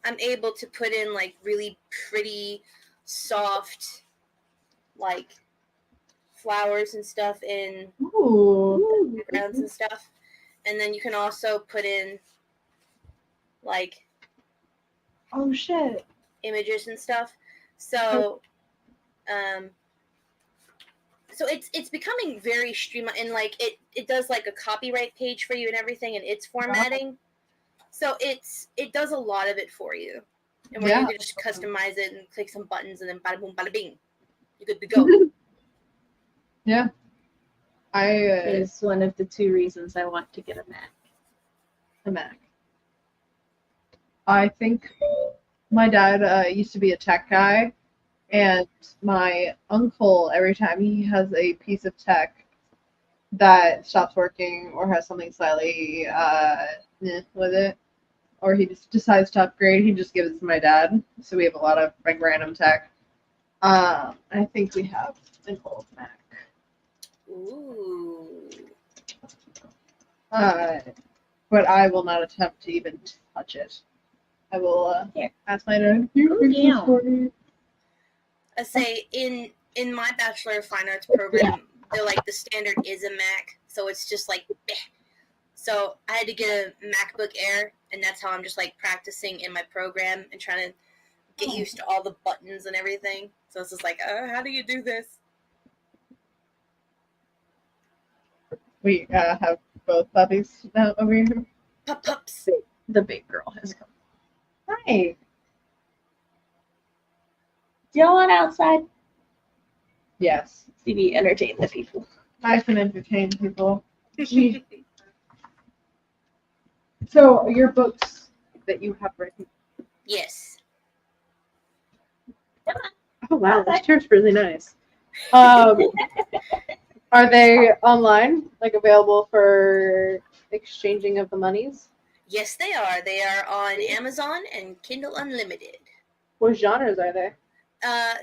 I'm able to put in like really pretty, soft, like flowers and stuff in backgrounds and stuff. And then you can also put in like oh shit, images and stuff. So so it's becoming very streamlined, and like it does like a copyright page for you and everything, and its formatting. So it does a lot of it for you, and where you can just customize it and click some buttons, and then bada boom, bada bing, you're good to go. Yeah, Is one of the 2 reasons I want to get a Mac. A Mac. I think my dad used to be a tech guy. And my uncle, every time he has a piece of tech that stops working or has something slightly with it, or he just decides to upgrade, he just gives it to my dad. So we have a lot of like random tech. I think we have an old Mac. Ooh. But I will not attempt to even touch it. I will ask my dad. I say in my Bachelor of Fine Arts program, they're like the standard is a Mac, so it's just like, bleh. So I had to get a MacBook Air, and that's how I'm just like practicing in my program and trying to get used to all the buttons and everything. So it's just like, how do you do this? We have both puppies now over here. Pups. The big girl has come. Hi. y'all want outside? Yes. CB, entertain the people. I can entertain people. So your books that you have written. Yes. Oh wow, this chair's really nice. Are they online, like available for exchanging of the monies? Yes, they are. They are on Amazon and Kindle Unlimited. What genres are they?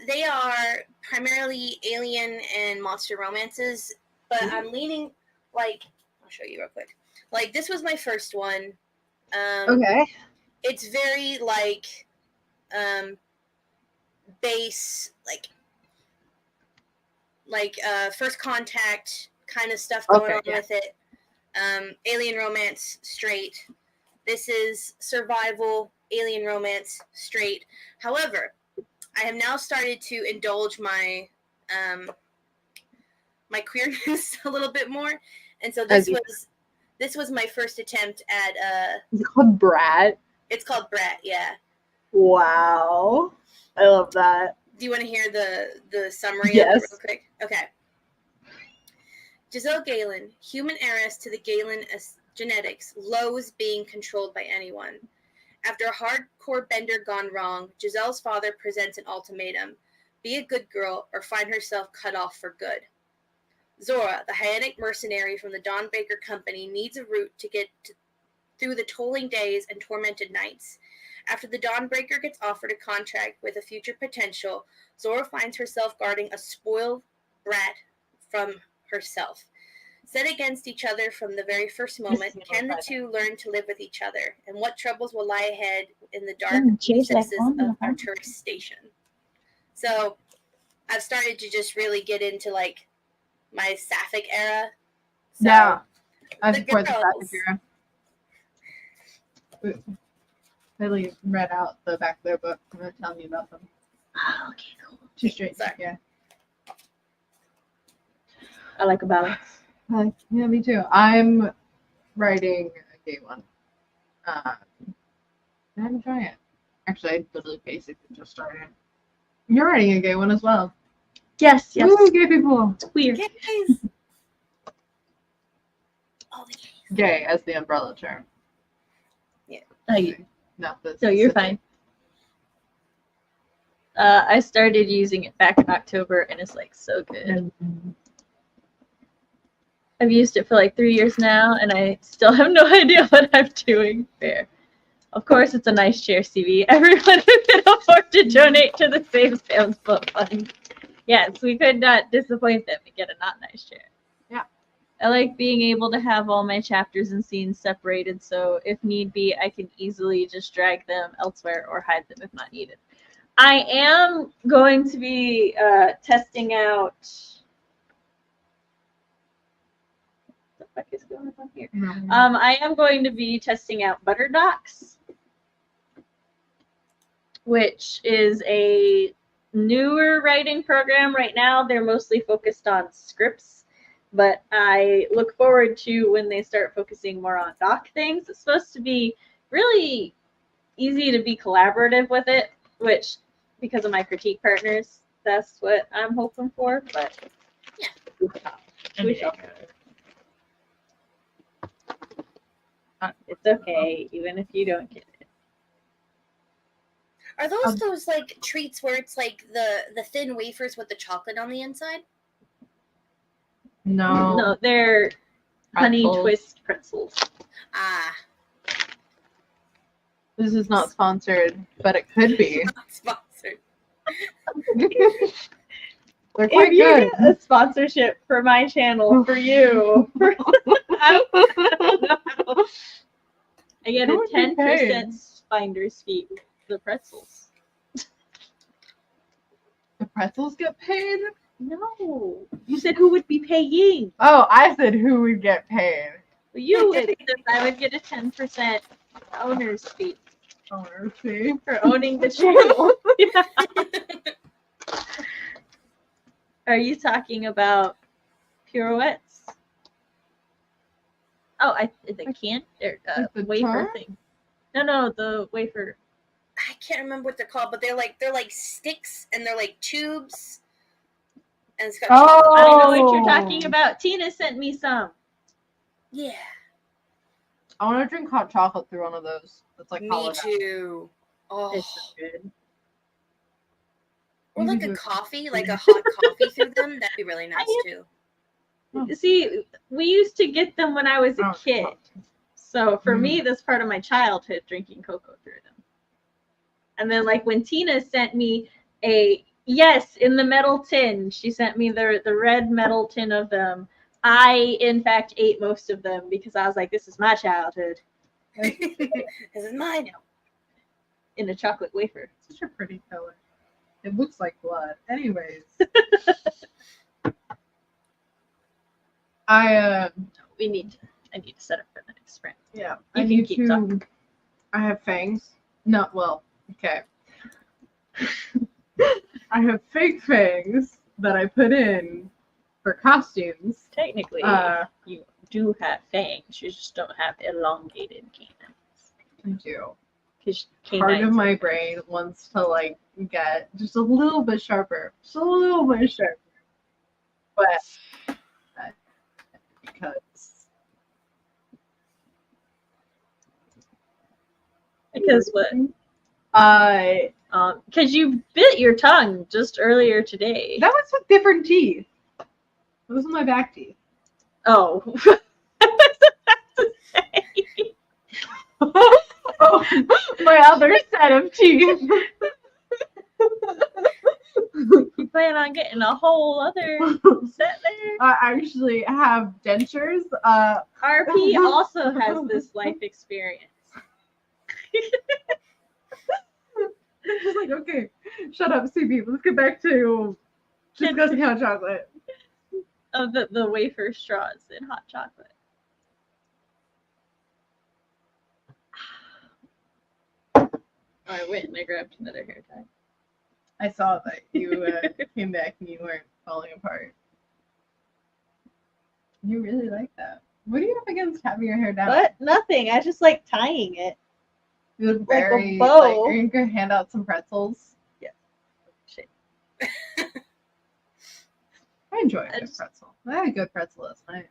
They are primarily alien and monster romances, but I'm leaning, like, I'll show you real quick. Like, this was my first one. Okay. It's very, like, base, like First Contact kind of stuff going on with it. Alien romance, straight. This is survival, alien romance, straight. However, I have now started to indulge my my queerness a little bit more, and so this was my first attempt at Is it called Brat? It's called Brat, yeah. Wow. I love that. Do you want to hear the summary of Yes. it real quick? Okay. Giselle Galen, human heiress to the Galen genetics, loathes being controlled by anyone. After a hardcore bender gone wrong, Giselle's father presents an ultimatum. Be a good girl or find herself cut off for good. Zora, the hyenic mercenary from the Dawnbreaker Company, needs a route to get through the tolling days and tormented nights. After the Dawnbreaker gets offered a contract with a future potential, Zora finds herself guarding a spoiled brat from herself. Set against each other from the very first moment, can the two learn to live with each other? And what troubles will lie ahead in the dark recesses of our tourist station? So, I've started to just really get into, like, my Sapphic era. So, yeah. I the support the girls. Sapphic era. Lily read out the back of their book. I'm going to tell you about them. Oh, okay, cool. Too straight. Sorry. Yeah. I like a balance. Yeah, me too. I'm writing a gay one. I haven't tried it. Actually, I literally basically just started. You're writing a gay one as well. Yes, yes. Woo, gay people. It's weird. Gays! All the gays. Gay as the umbrella term. Not the So you're specific. fine. I started using it back in October, and it's like so good. I've used it for like 3 years now, and I still have no idea what I'm doing. Fair. Of course, it's a nice chair, CV. Everyone who can afford to donate to the Save Sam's Book Fund. Yes, we could not disappoint them and get a not nice chair. Yeah. I like being able to have all my chapters and scenes separated, so if need be, I can easily just drag them elsewhere or hide them if not needed. I am going to be testing out. What the fuck is going on here? I am going to be testing out ButterDocs, which is a newer writing program. Right now, they're mostly focused on scripts, but I look forward to when they start focusing more on doc things. It's supposed to be really easy to be collaborative with it, which, because of my critique partners, that's what I'm hoping for. But yeah, we shall. It's okay, even if you don't get it. Are those like treats where it's like the thin wafers with the chocolate on the inside? No, they're honey twist pretzels. Ah. This is not sponsored, but it could be. Not sponsored. They're quite If you good. get a sponsorship for my channel, for you, I get Who a would be 10% finder's fee with the pretzels. The pretzels get paid? No, you said who would be paying? Oh, I said who would get paid. Well, you would, because I would get a 10% owner's fee Owner fee. for owning the channel. Yeah. Are you talking about pirouettes? Oh, the can or Like the wafer char? thing. No, the wafer. I can't remember what they're called, but they're like sticks and they're like tubes. And it's got chocolate. I know what you're talking about. Tina sent me some. Yeah. I want to drink hot chocolate through one of those. That's like Me hollowed out. too. Oh. It's so good. Or like a coffee, like a hot coffee through them. That'd be really nice too. See, we used to get them when I was a kid. So for me, that's part of my childhood, drinking cocoa through them. And then like when Tina sent me in the metal tin, she sent me the red metal tin of them. I, in fact, ate most of them because I was like, this is my childhood. This is mine. In a chocolate wafer. Such a pretty color. It looks like blood. Anyways. I need to set up for the next sprint. Yeah. You can keep talking. I have fangs. No, well, okay. I have fake fangs that I put in for costumes. Technically, you do have fangs. You just don't have elongated canines. I do. Because part of my brain wants to like get just a little bit sharper. Just a little bit sharper. But because what? Because you bit your tongue just earlier today. That was with different teeth. Those are my back teeth. Oh. I was about to say. Oh, my other set of teeth. You plan on getting a whole other set there? I actually have dentures. RP also has this life experience. Just like, okay, shut up, CB. Let's get back to discussing hot chocolate. Of the wafer straws in hot chocolate. I went and I grabbed another hair tie. I saw that you came back and you weren't falling apart. You really like that. What do you have against having your hair down? What? Nothing. I just like tying it. You look like very a bow. like, are you gonna hand out some pretzels? Yeah. Shit. I enjoy a good pretzel. I had a good pretzel last night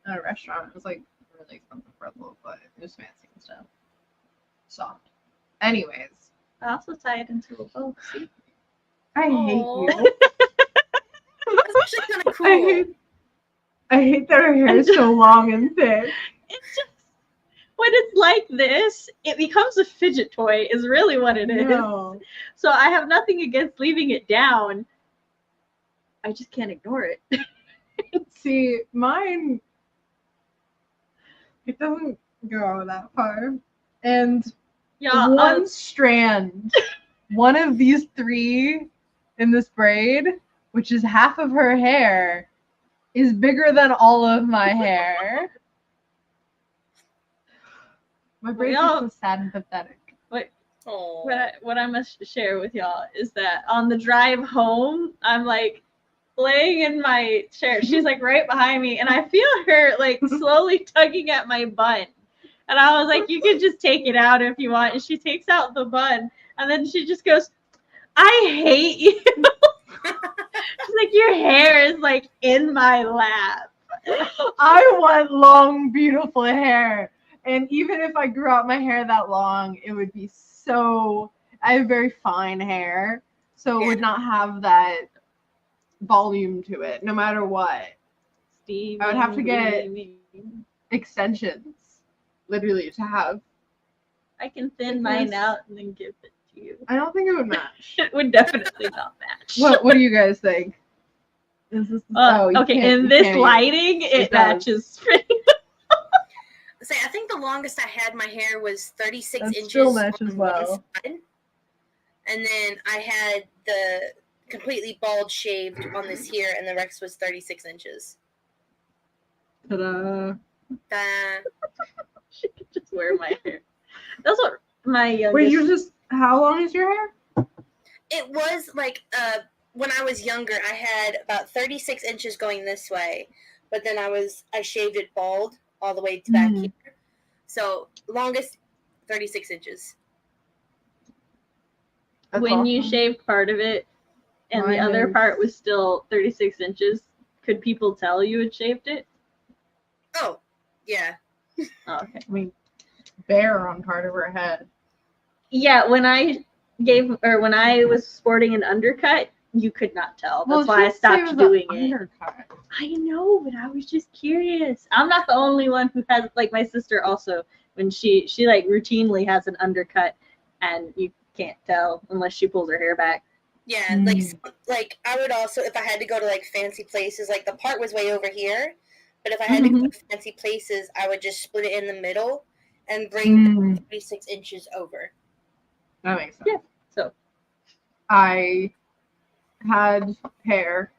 at a restaurant. It was like a really expensive pretzel, but it was fancy and stuff. Soft. Anyways. I also tie it into a bow. See? I hate you. That's actually kind of cool. I hate that her hair is so long and thick. It's just when it's like this, it becomes a fidget toy, is really what it is. No. So I have nothing against leaving it down. I just can't ignore it. See, mine, it doesn't go that far. And one strand, one of these three in this braid, which is half of her hair, is bigger than all of my hair. My braids are so sad and pathetic. What I must share with y'all is that on the drive home, I'm like laying in my chair. She's like right behind me, and I feel her like slowly tugging at my bun. And I was like, you can just take it out if you want. And she takes out the bun, and then she just goes, I hate you. She's like, your hair is like in my lap. I want long, beautiful hair. And even if I grew out my hair that long, it would be so. I have very fine hair, so it would not have that volume to it, no matter what. Steve, I would have to get extensions, literally, to have. I can thin mine out and then give it to you. I don't think it would match. It would definitely not match. What do you guys think? Is this okay, in this lighting, it matches pretty well. Say, I think the longest I had my hair was 36 inches. Still matches well. And then I had the completely bald shaved on this here, and the rest was 36 inches. Ta-da. She could just wear my hair. That's what my youngest... Wait, how long is your hair? It was like, when I was younger, I had about 36 inches going this way, but then I shaved it bald all the way to back here. So longest 36 inches. That's when you awesome. shaved part of it and the Mine other is- part was still 36 inches, could people tell you had shaved it? Oh, yeah. Oh, okay. I mean, bare on part of her head. Yeah, when I was sporting an undercut, you could not tell. That's why I stopped doing it. Undercut. I know, but I was just curious. I'm not the only one who has, like, my sister also, when she like routinely has an undercut and you can't tell unless she pulls her hair back. Yeah, like I would also, if I had to go to like fancy places, like the part was way over here, but if I had to go to fancy places, I would just split it in the middle and bring 36 inches over. That makes sense. Yeah. So I had hair.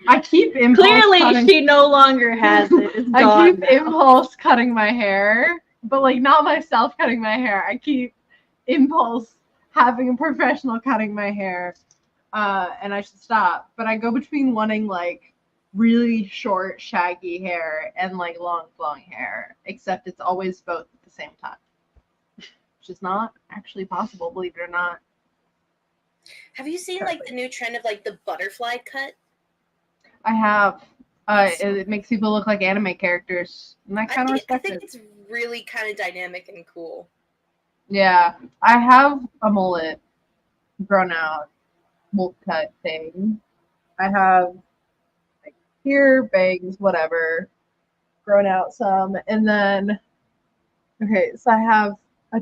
I keep impulse clearly cutting. she no longer has it. It's I gone keep now. impulse cutting my hair, but like not myself cutting my hair. I keep impulse having a professional cutting my hair, and I should stop. But I go between wanting like really short, shaggy hair and like long, flowing hair, except it's always both at the same time, which is not actually possible, believe it or not. Have you seen like the new trend of like the butterfly cut? I have. It makes people look like anime characters, and I kind of I respect think it. it's really kind of dynamic and cool. Yeah, I have a mullet grown out, mullet cut thing. I have like here, bangs, whatever, grown out some, and then okay, so I have a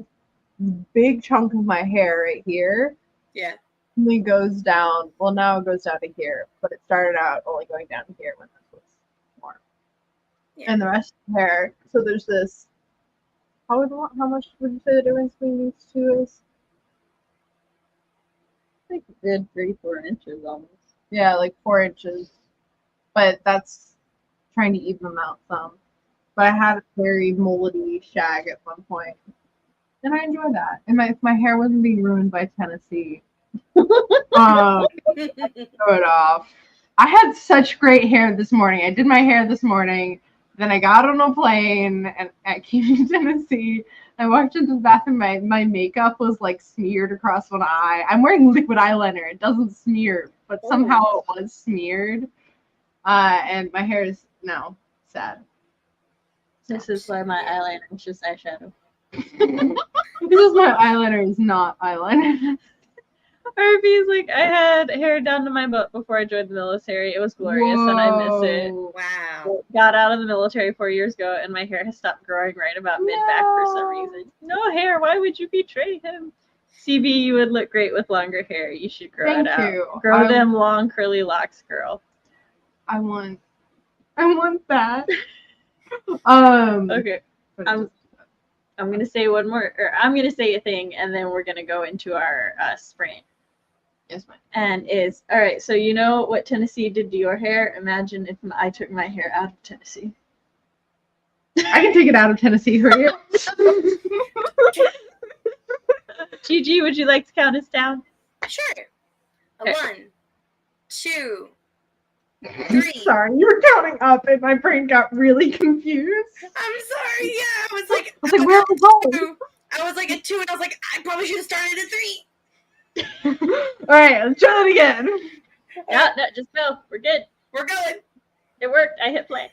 big chunk of my hair right here. Yeah. Only goes down. Well, now it goes down to here, but it started out only going down to here when this was more. Yeah. And the rest of the hair. So there's this. How much would you say the difference between these two is? I think a good 3-4 inches almost. Yeah, like 4 inches. But that's trying to even them out some. But I had a very mullety shag at one point. And I enjoy that. And if my hair wasn't being ruined by Tennessee, throw it off. I had such great hair this morning. I did my hair this morning. Then I got on a plane and I came to Tennessee. I walked into the bathroom. My makeup was like smeared across one eye. I'm wearing liquid eyeliner. It doesn't smear, but somehow it was smeared. And my hair is now sad. This is why my eyeliner is just eyeshadow. Because my eyeliner is not eyeliner. RB's like, I had hair down to my butt before I joined the military. It was glorious and I miss it. Wow. Got out of the military 4 years ago and my hair has stopped growing right about mid-back for some reason. No hair, why would you betray him? CB, you would look great with longer hair. You should grow it out. Thank you. Grow them long curly locks, girl. I want that. Okay. I'm gonna say one more, or I'm gonna say a thing, and then we're gonna go into our sprint. Yes, ma'am. And is all right. So you know what Tennessee did to your hair? Imagine if I took my hair out of Tennessee. I can take it out of Tennessee for you. Gigi, would you like to count us down? Sure. Okay. 1, 2, 3. Sorry, you were counting up and my brain got really confused. I'm sorry. Yeah, I was like, Where are we going? I was like at 2, and I was like, I probably should have started at 3. All right, let's try it again. No, just go. We're good. We're going. It worked. I hit play.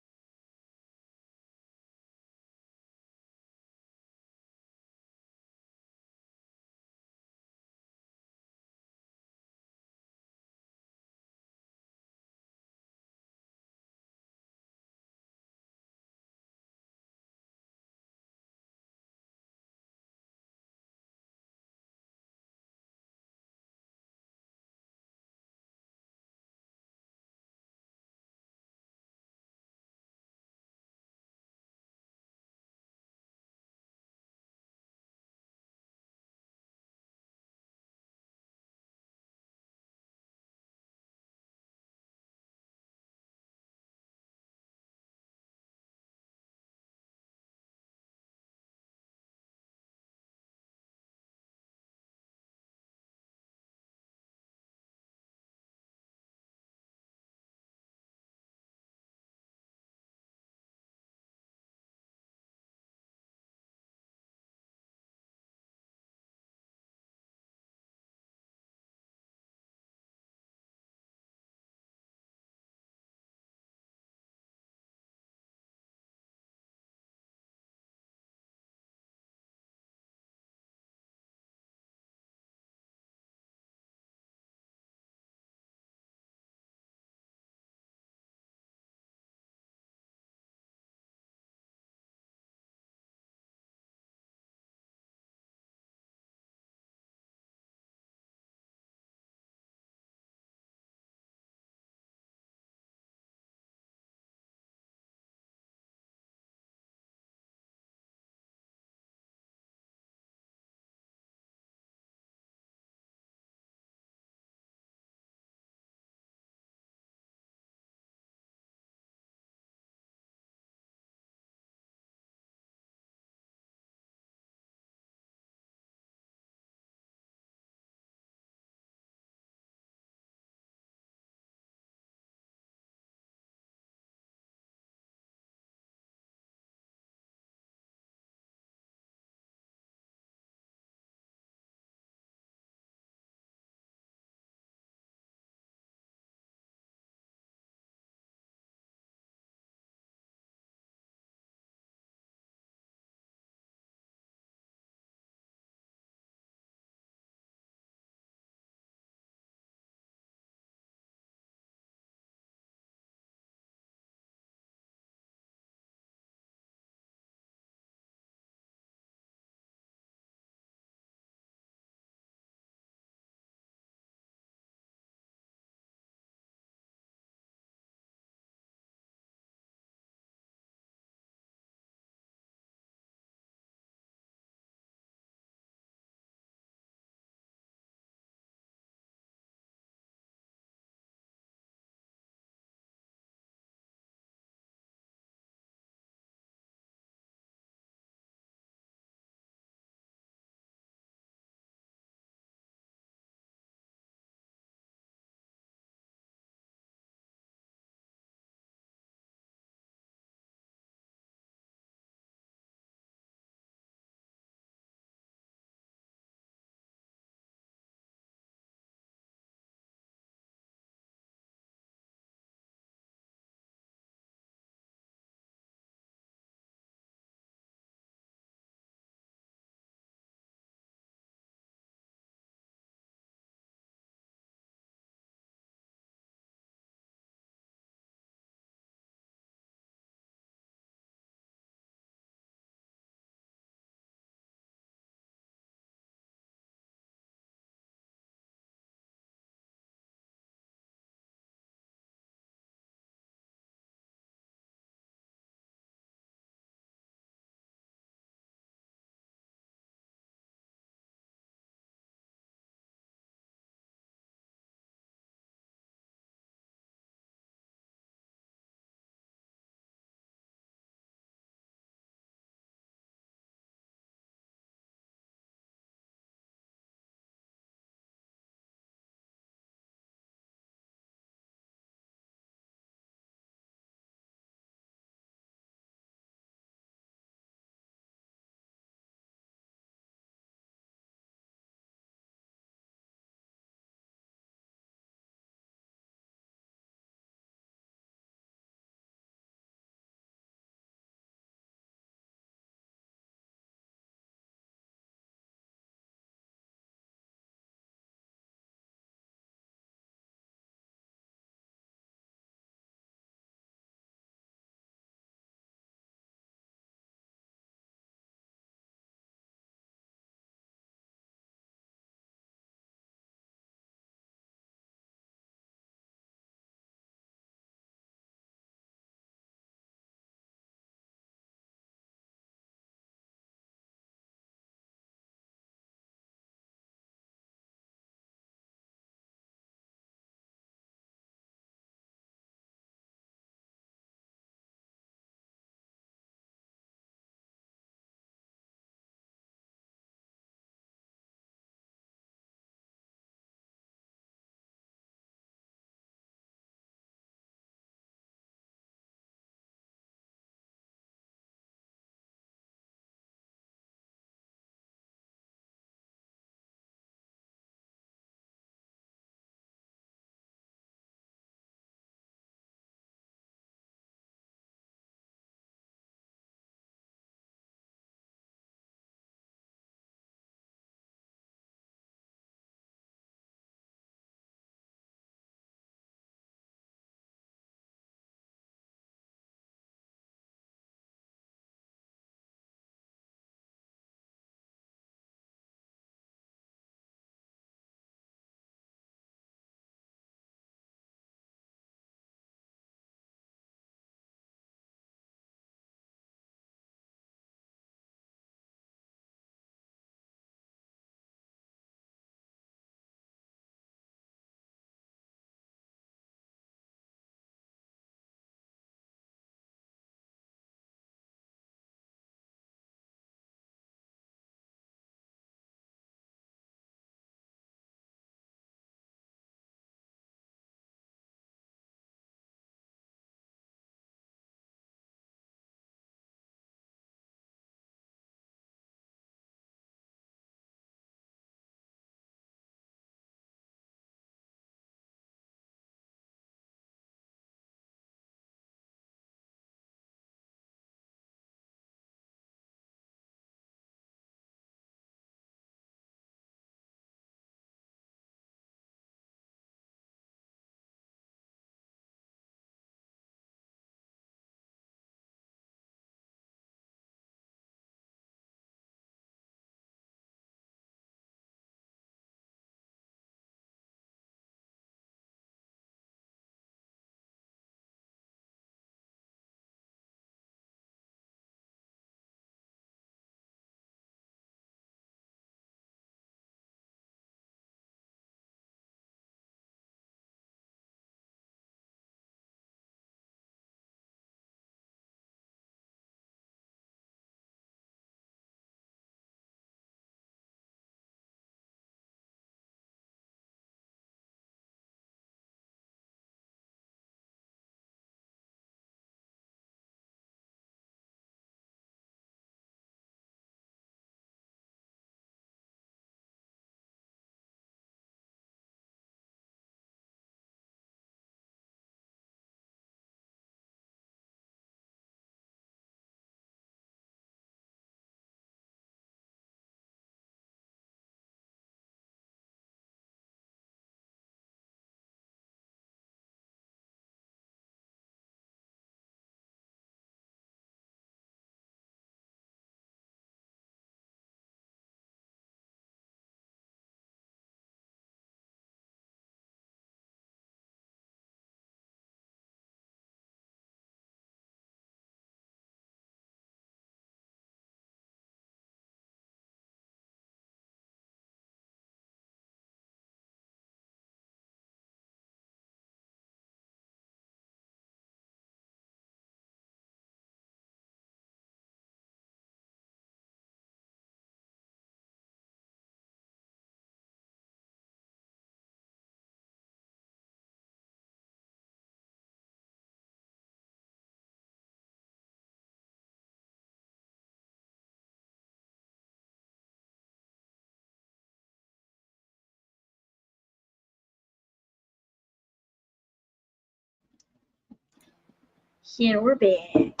Here we're back.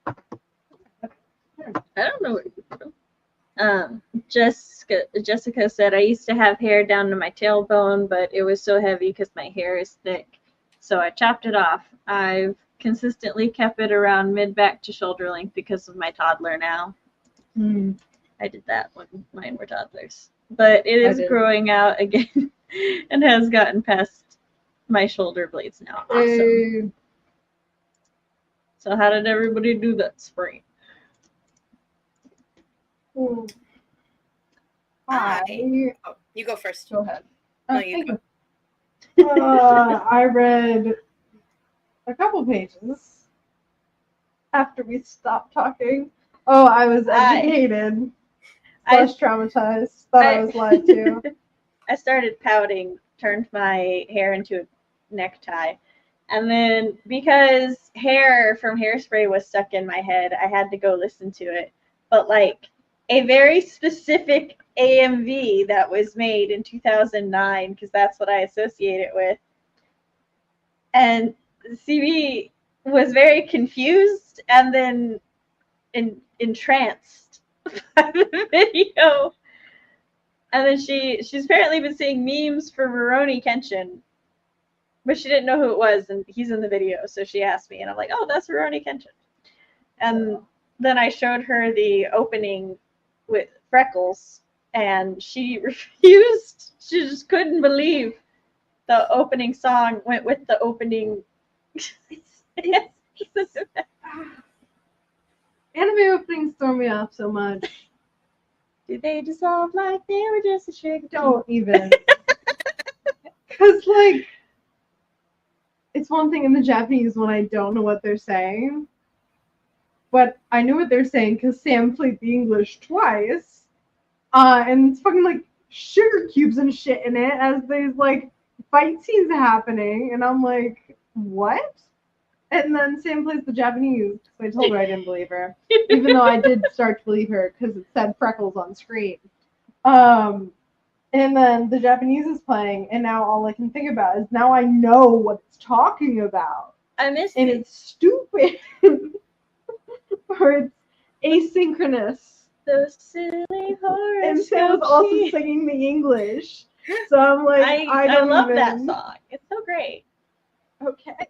I don't know where you from. Jessica said, I used to have hair down to my tailbone, but it was so heavy because my hair is thick. So I chopped it off. I've consistently kept it around mid-back to shoulder length because of my toddler now. I did that when mine were toddlers. But it is growing out again and has gotten past my shoulder blades now. Awesome. So how did everybody do that spring? Hi. Oh, you go first. Go ahead. No, you go. I read a couple pages after we stopped talking. Oh, I was educated. Traumatized. Thought I was lied to. I started pouting, turned my hair into a necktie. And then because hair from Hairspray was stuck in my head, I had to go listen to it. But like a very specific AMV that was made in 2009, because that's what I associate it with. And CB was very confused and then entranced by the video. And then she's apparently been seeing memes for Rurouni Kenshin, but she didn't know who it was, and he's in the video, so she asked me, and I'm like, oh, that's Rurouni Kenshin. And then I showed her the opening with Freckles, and she refused. She just couldn't believe the opening song went with the opening. Anime openings throw me off so much. Do they dissolve like they were just a trick? Don't even. Because, like, it's one thing in the Japanese when I don't know what they're saying. But I knew what they're saying because Sam played the English twice. And it's fucking, like, sugar cubes and shit in it as there's, like, fight scenes happening. And I'm like, what? And then Sam plays the Japanese. So I told her I didn't believe her. Even though I did start to believe her because it said Freckles on screen. And then the Japanese is playing, and now all I can think about is now I know what it's talking about. I missed and it. It's stupid. Or it's asynchronous. Those silly horror. And Sam was also singing the English. So I'm like, I love that song. It's so great. Okay.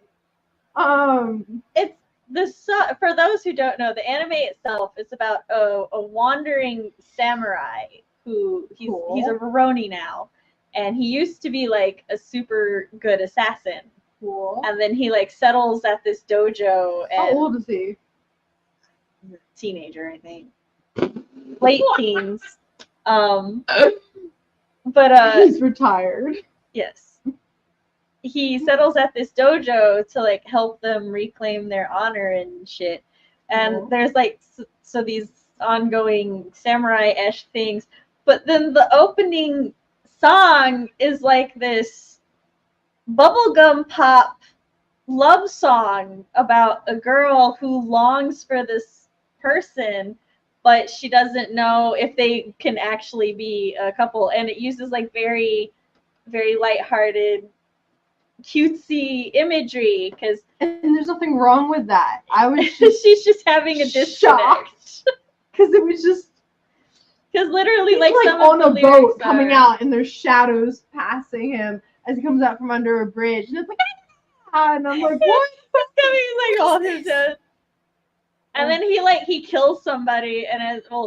It's for those who don't know, the anime itself is about a wandering samurai who he's a Rurouni now, and he used to be like a super good assassin. Cool. And then he like settles at this dojo. And how old is he? Teenager, I think. Late teens. But he's retired. Yes. He settles at this dojo to like help them reclaim their honor and shit. And there's like so these ongoing samurai-esque things. But then the opening song is like this bubblegum pop love song about a girl who longs for this person, but she doesn't know if they can actually be a couple. And it uses like very, very lighthearted, cutesy imagery and there's nothing wrong with that. I was just she's just having a disconnect because it was just because literally he's like some on of the a boat lyrics coming out and there's shadows passing him as he comes out from under a bridge and it's like and I'm like what? It's coming like on his head. And then he kills somebody and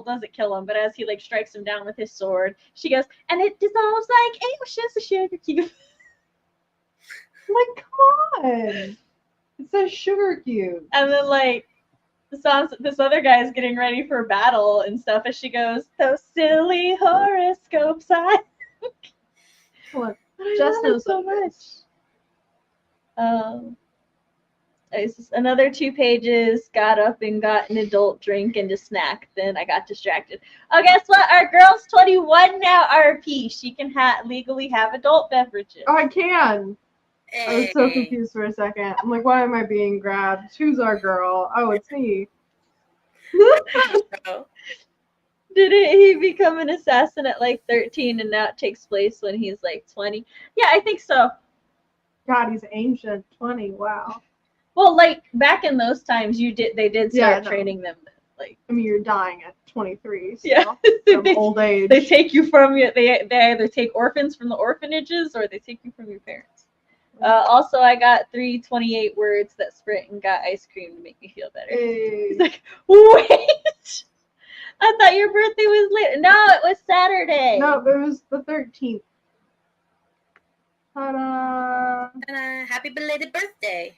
doesn't kill him, but as he like strikes him down with his sword, she goes, and it dissolves like ashes a sugar cube. Like, come on. It says sugar cube. And then, like, this other guy is getting ready for battle and stuff, and she goes, those silly horoscopes. Just knows so much. It's just another 2 pages, got up and got an adult drink and a snack. Then I got distracted. Oh, guess what? Our girl's 21 now, RP. She can legally have adult beverages. Oh, I can. I was so confused for a second. I'm like, why am I being grabbed? Who's our girl? Oh, it's me. Didn't he become an assassin at like 13 and now it takes place when he's like 20? Yeah, I think so. God, he's ancient. 20. Wow. Well, like back in those times, they did Yeah, start no. training them. Like, I mean, you're dying at 23. So yeah, from old age. they take you from your. They either take orphans from the orphanages or they take you from your parents. Also, I got 328 words that sprint and got ice cream to make me feel better. Hey. He's like, wait, I thought your birthday was late. No, it was Saturday. No, it was the 13th. Ta-da! Happy belated birthday.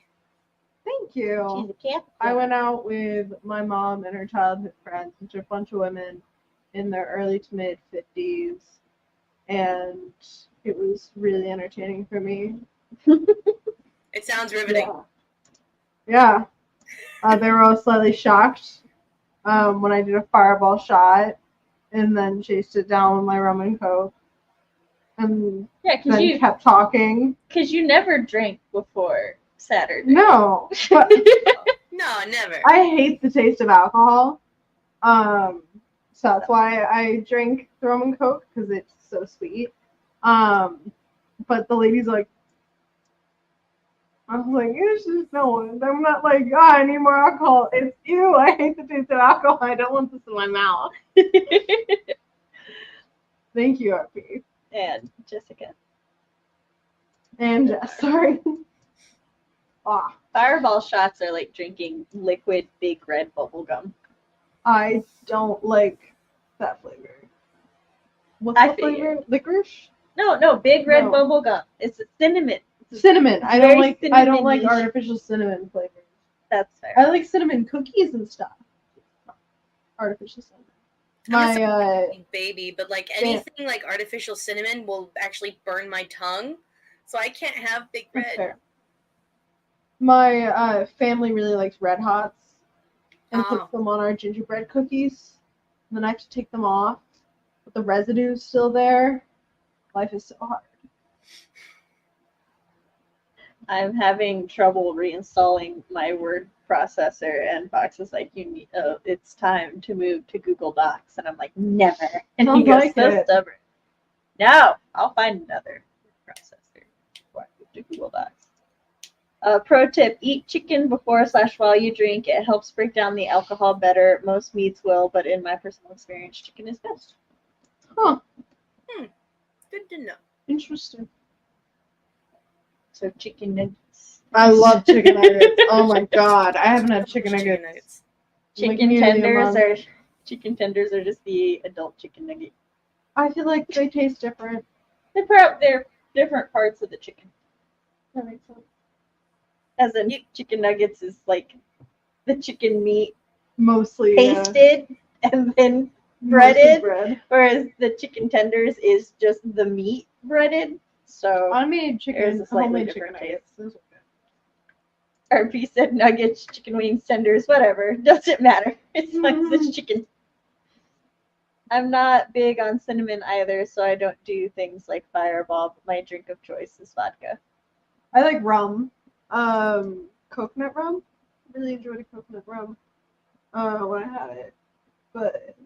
Thank you. She's a cat. I went out with my mom and her childhood friends, which are a bunch of women in their early to mid 50s, and it was really entertaining for me. It sounds riveting. Yeah. They were all slightly shocked when I did a fireball shot and then chased it down with my rum and coke. And Yeah, then kept talking. Because you never drank before Saturday. No. But No, never. I hate the taste of alcohol. So that's why I drink the rum and coke, because it's so sweet. But the lady's like, I was like, it's just no one. I'm not like, I need more alcohol. It's you. I hate the taste of alcohol. I don't want this in my mouth. Thank you, RP. And Jessica. And Jess, sorry. Ah, Fireball shots are like drinking liquid big red bubble gum. I don't like that flavor. What's I the flavor? Licorice? No, big red No. bubble gum. It's cinnamon. Cinnamon. I very don't like cinnamon-ish. artificial cinnamon flavors. That's fair. I like cinnamon cookies and stuff. Artificial cinnamon. I'm a My baby, but like anything like artificial cinnamon will actually burn my tongue, so I can't have big that's red. fair. My family really likes Red Hots and puts them on our gingerbread cookies. And then I have to take them off, but the residue's still there. Life is so hard. I'm having trouble reinstalling my word processor, and Fox is like, it's time to move to Google Docs, and I'm like, never. And he Sounds goes, like so it. stubborn. No, I'll find another word processor before I move to Google Docs. Pro tip: eat chicken before/while you drink. It helps break down the alcohol better. Most meats will, but in my personal experience, chicken is best. Huh. Good to know. Interesting. So chicken nuggets. I love chicken nuggets. Oh my god, I haven't had chicken nuggets. Chicken nuggets. Like Chicken nearly a tenders month. are just the adult chicken nugget. I feel like they taste different. They're different parts of the chicken. That makes sense. As in, chicken nuggets is like the chicken meat Mostly pasted and then mostly breaded, bread. whereas the chicken tenders is just the meat breaded. So I made There's chicken, a slightly homemade different chicken nuggets. Those our piece said nuggets, chicken wings, tenders, whatever. Doesn't matter. It's like this chicken. I'm not big on cinnamon either, so I don't do things like Fireball. But my drink of choice is vodka. I like rum. Coconut rum. Really enjoyed a coconut rum when I had it. But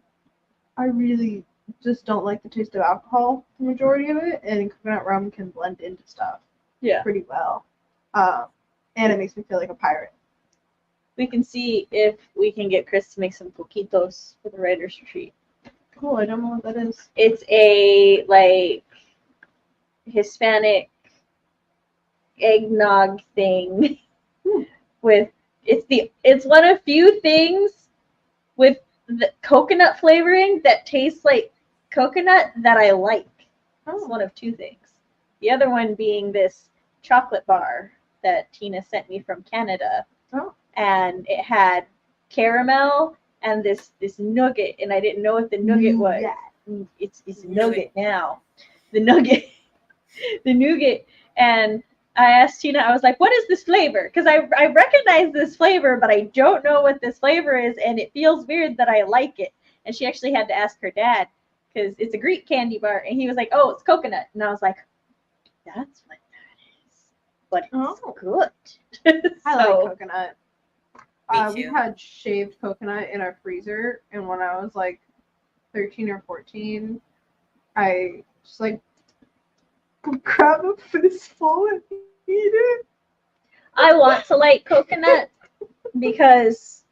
I really just don't like the taste of alcohol, the majority of it, and coconut rum can blend into stuff pretty well. And it makes me feel like a pirate. We can see if we can get Chris to make some coquitos for the writer's retreat. Cool, I don't know what that is. It's a like Hispanic eggnog thing with it's one of few things with the coconut flavoring that tastes like coconut that I like. It's one of two things. The other one being this chocolate bar that Tina sent me from Canada. And it had caramel and this nugget, and I didn't know what the nugget was. It's nugget now. The nugget. The nougat. And I asked Tina, I was like, what is this flavor? Because I recognize this flavor, but I don't know what this flavor is, and it feels weird that I like it. And she actually had to ask her dad, because it's a Greek candy bar, and he was like, oh, it's coconut. And I was like, that's what that is. But it's good. I like coconut. Me We too. had shaved coconut in our freezer, and when I was like 13 or 14, I just like grab a fistful and I want to like coconut because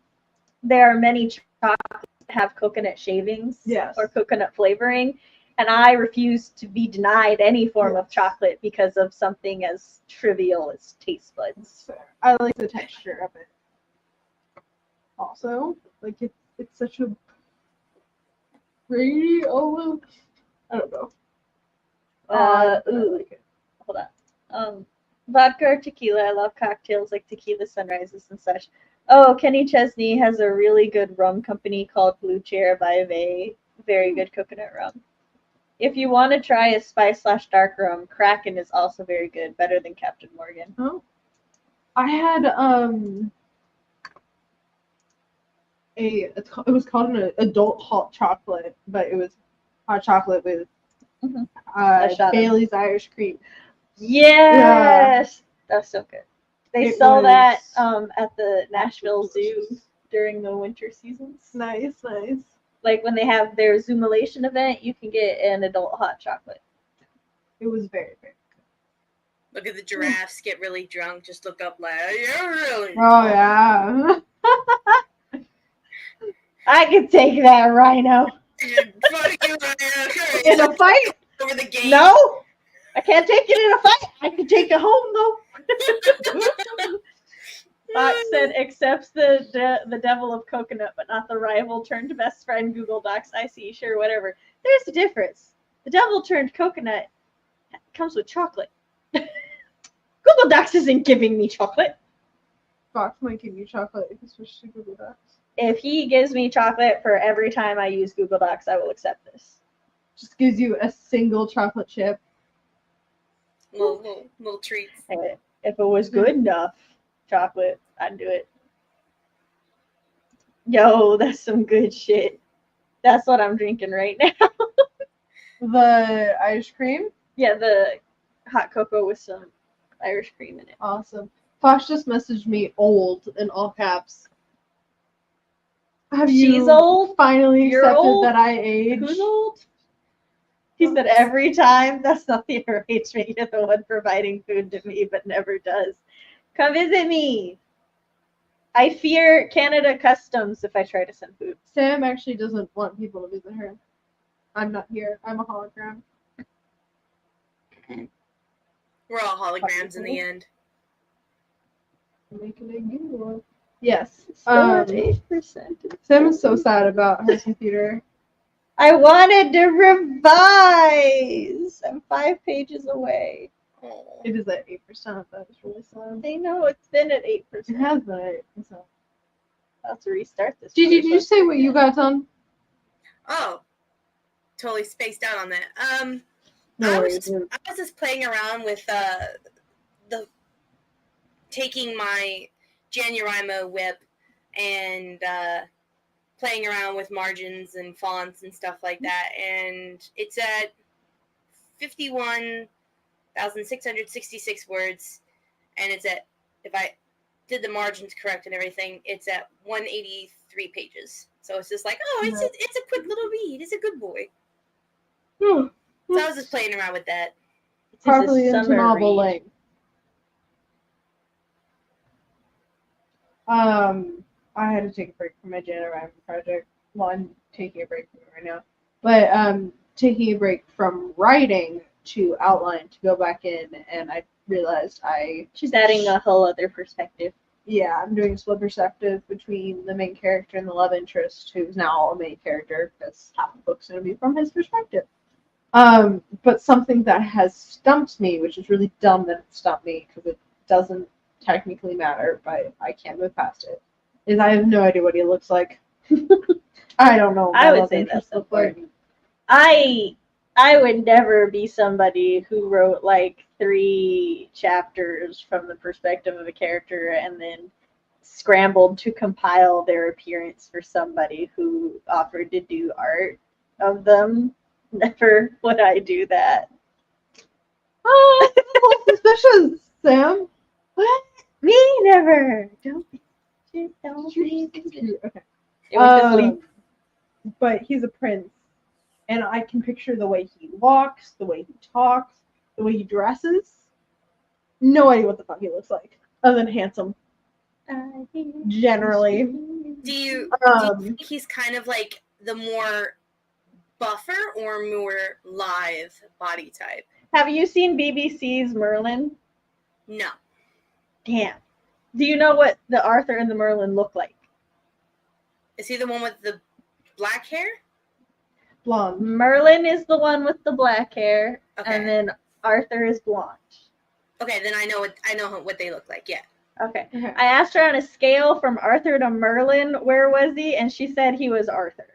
there are many chocolates that have coconut shavings Yes. or coconut flavoring, and I refuse to be denied any form of chocolate because of something as trivial as taste buds. I like the texture of it. Also, like it's such a pretty almost. I don't know. I like it. Hold on. Vodka or tequila. I love cocktails like tequila sunrises and such. Oh, Kenny Chesney has a really good rum company called Blue Chair by Vay. Very good coconut rum. If you want to try a spice/dark rum, Kraken is also very good. Better than Captain Morgan. Oh, I had it was called an adult hot chocolate, but it was hot chocolate with Bailey's Irish cream. Yes, that's so good. They sell that was at the Nashville Zoo during the winter seasons. Nice. Like when they have their Zoomulation event, you can get an adult hot chocolate. It was very, very good. Look at the giraffes get really drunk. Just look up like, you're really Oh yeah. I can take that rhino. In a fight? Over the game. No, I can't take it in a fight. I can take it home though. Fox said accepts the devil of coconut, but not the rival turned best friend. Google Docs. I see. Sure, whatever. There's a difference. The devil turned coconut comes with chocolate. Google Docs isn't giving me chocolate. Fox might give you chocolate if you switch to Google Docs. If he gives me chocolate for every time I use Google Docs, I will accept this. Just gives you a single chocolate chip. Little treats. If it was good enough chocolate, I'd do it. Yo, that's some good shit. That's what I'm drinking right now. The Irish cream? Yeah, the hot cocoa with some Irish cream in it. Awesome. Fox just messaged me old in all caps. Have She's you old? finally You're accepted old? that I age? Who's old? He said every time. That's not the arrangement. You're the one providing food to me, but never does. Come visit me. I fear Canada Customs if I try to send food. Sam actually doesn't want people to visit her. I'm not here. I'm a hologram. We're all holograms in the end. Making a good one. Yes. Still at 8%. Sam is so sad about her computer. I wanted to revise. I'm 5 pages away. Oh. It is at 8%. That is really sad. They know it's been at 8%. It has been at 8%. I'll have to restart this. Gigi, did you say what you got done? Oh, totally spaced out on that. No I worries. was just playing around with taking my Janurimo whip and playing around with margins and fonts and stuff like that, and it's at 51,666 words, and it's at, if I did the margins correct and everything, it's at 183 pages. So it's just like, oh, it's a quick little read. It's a good boy. So I was just playing around with that. Properly into novel length. I had to take a break from my NaNoWriMo project. Well, I'm taking a break from it right now. But taking a break from writing to outline to go back in, and I realized she's adding a whole other perspective. Yeah, I'm doing split perspective between the main character and the love interest, who's now a main character, because half the book's going to be from his perspective. But something that has stumped me, which is really dumb that it stumped me, because it doesn't technically matter, but I can't move past it, is I have no idea what he looks like. I don't know. I would say that's important. I would never be somebody who wrote like 3 chapters from the perspective of a character and then scrambled to compile their appearance for somebody who offered to do art of them. Never would I do that. Oh, that's a little suspicious, Sam. What? Me never. Don't be. Don't be. Okay. It was just leap. But he's a prince, and I can picture the way he walks, the way he talks, the way he dresses. No idea what the fuck he looks like, other than handsome. Generally. Do you Um, think he's kind of like the more buffer or more lithe body type? Have you seen BBC's Merlin? No. Damn. Do you know what the Arthur and the Merlin look like? Is he the one with the black hair? blonde. Merlin is the one with the black hair, Okay. and then Arthur is blonde. Okay, then I know what they look like. Yeah. Okay. Okay. I asked her on a scale from Arthur to Merlin, where was he? And she said he was Arthur.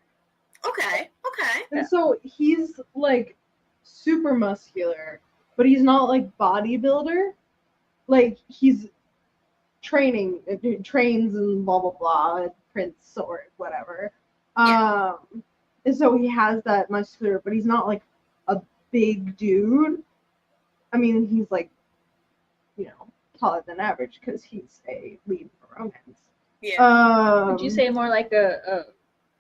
Okay. Okay. And so he's like super muscular, but he's not like bodybuilder. Like he's trains and blah blah blah, Prince Sword, whatever. Yeah. And so he has that muscular, but he's not like a big dude. I mean, he's like, taller than average because he's a lead for romance. Yeah. Would you say more like a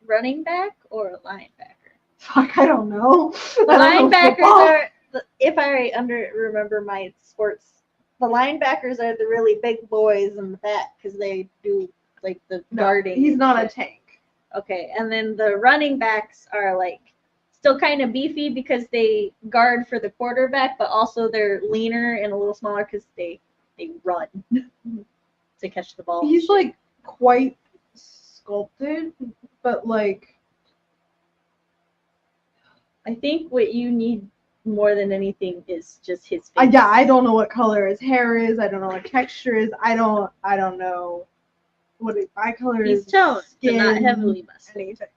running back or a linebacker? Fuck, I don't know. The I don't know linebackers football. are, if I remember my sports, the linebackers are the really big boys in the back because they do like the No, guarding. he's and not a shit. tank. Okay, and then the running backs are like still kind of beefy because they guard for the quarterback, but also they're leaner and a little smaller because they run to catch the ball. He's like quite sculpted, but like I think what you need more than anything is just his face. I don't know what color his hair is. I don't know what texture is. I don't know what his eye color is. He's toned, but not skin, heavily muscular. anything.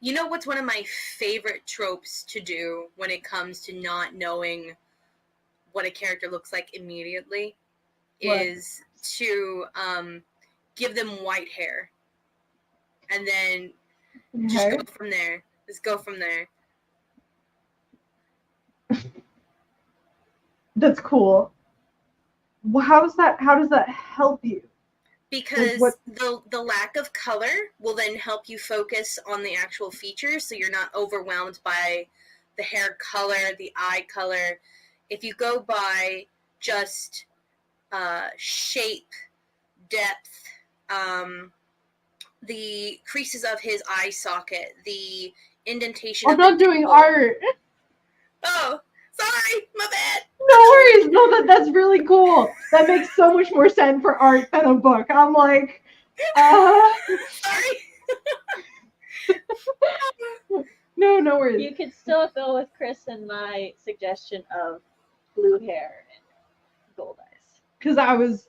You know what's one of my favorite tropes to do when it comes to not knowing what a character looks like immediately? What? Is to give them white hair. And then just Okay. go from there. Just go from there. That's cool. Well, how does that help you? Because what- the lack of color will then help you focus on the actual features so you're not overwhelmed by the hair color, the eye color. If you go by just shape, depth, the creases of his eye socket, the indentation I'm of not the doing dimple. art. Oh, sorry, my bad. No worries. No, that's really cool. That makes so much more sense for art than a book. I'm like, Sorry. no worries. You could still go with Chris and my suggestion of blue hair and gold eyes. Because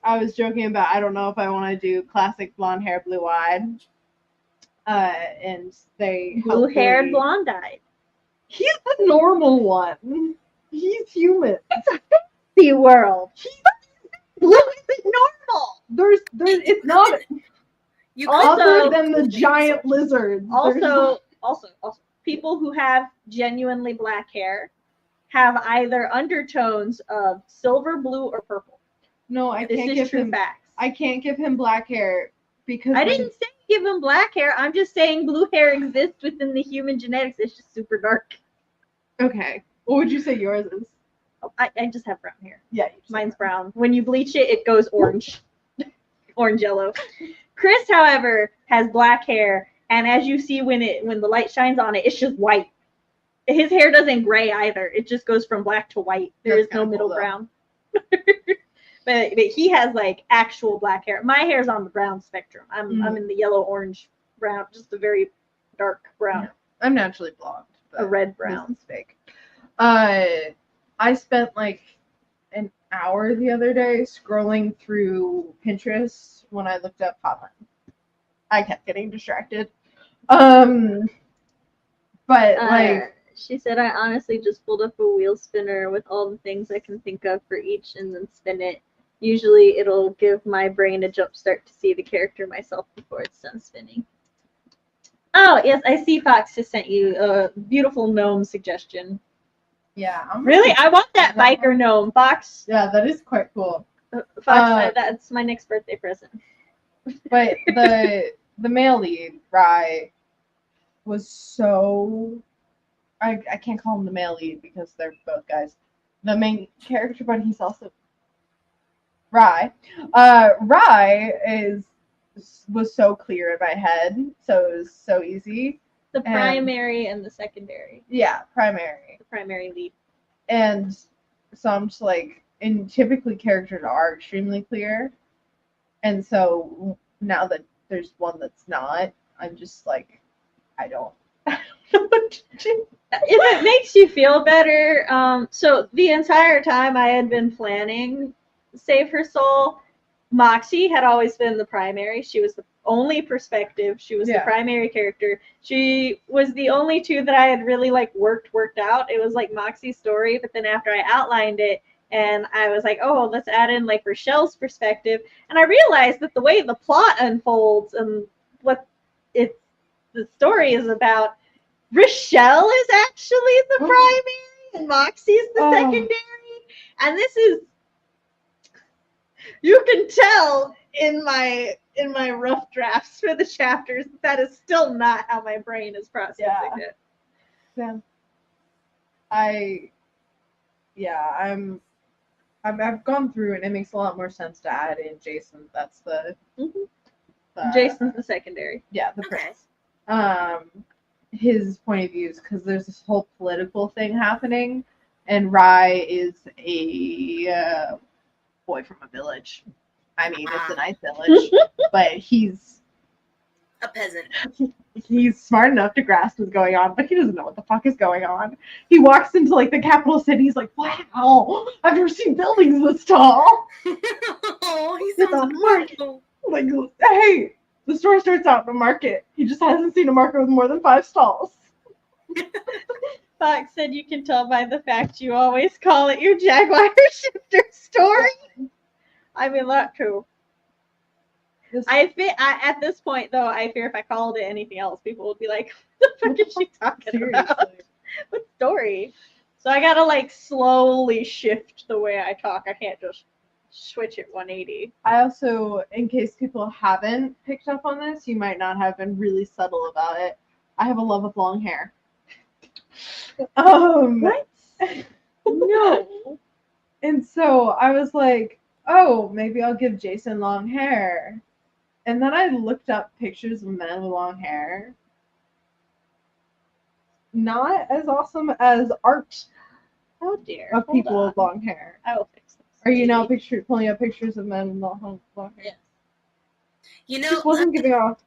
I was joking about I don't know if I want to do classic blonde hair, blue eyed. And they Blue haired, helpfully- blonde eyed. He's the normal one. He's human. The world. Literally normal. There's it's not You Also- other than the giant lizards. There's not- Also, people who have genuinely black hair have either undertones of silver, blue, or purple. no, I This can't is give true him. facts. I can't give him black hair because I didn't say give him black hair. I'm just saying blue hair exists within the human genetics. It's just super dark. Okay, what would you say yours is? Oh, I just have brown hair. Yeah, you just- Mine's brown. When you bleach it, it goes orange. Orange yellow. Chris, however, has black hair, and as you see when the light shines on it, it's just white. His hair doesn't gray either. It just goes from black to white. There That's is no kinda middle cool, though. ground. but he has like actual black hair. My hair's on the brown spectrum. I'm in the yellow, orange, brown, just a very dark brown, I'm naturally blonde. a but red this brown. is fake. I spent like an hour the other day scrolling through Pinterest when I looked up Hotline. I kept getting distracted. But like She said, I honestly just pulled up a wheel spinner with all the things I can think of for each and then spin it. Usually it'll give my brain a jump start to see the character myself before it's done spinning. Oh, yes, I see Fox has sent you a beautiful gnome suggestion. yeah, Really? I want that biker gnome. Fox, Yeah, that is quite cool. that's my next birthday present. But the male lead, Rye, was so I can't call him the male lead because they're both guys. The main character, but he's also Rye. Rye was so clear in my head, so it was so easy. The primary and the secondary. Yeah, primary. The primary lead. And so I'm just like, and typically characters are extremely clear. And so now that there's one that's not, I'm just like, I don't know what to do. If it makes you feel better, so the entire time I had been planning Save Her Soul, Moxie had always been the primary. She was the only perspective. She was the primary character. She was the only two that I had really like worked out. It was like Moxie's story, but then after I outlined it and I was like, oh, let's add in like Rochelle's perspective, and I realized that the way the plot unfolds and what the story is about, Rochelle is actually the primary and Moxie is the secondary. And this is, you can tell in my rough drafts for the chapters that is still not how my brain is processing it. Yeah. I've gone through and it makes a lot more sense to add in Jason. That's the Jason's the secondary. Yeah, the prince. His point of views, because there's this whole political thing happening, and Rye is a boy from a village. I mean, it's a nice village, but he's a peasant. He's smart enough to grasp what's going on, but he doesn't know what the fuck is going on. He walks into like the capital city. He's like, "Wow, I've never seen buildings this tall." Oh, he sounds wonderful. Like, hey, the store starts out in a market. He just hasn't seen a market with more than 5 stalls. Fox said you can tell by the fact you always call it your Jaguar shifter story. I mean, that too. At this point, though, I fear if I called it anything else, people would be like, what the fuck is she talking about? What story? So I gotta, like, slowly shift the way I talk. I can't just switch it 180. I also, in case people haven't picked up on this, you might not have been really subtle about it. I have a love of long hair. What? No. And so I was like, oh, maybe I'll give Jason long hair. And then I looked up pictures of men with long hair. Not as awesome as art. Oh dear. Of people with long hair. I will fix this. Are you now pulling up pictures of men with long hair? Yes. You know, just wasn't giving off.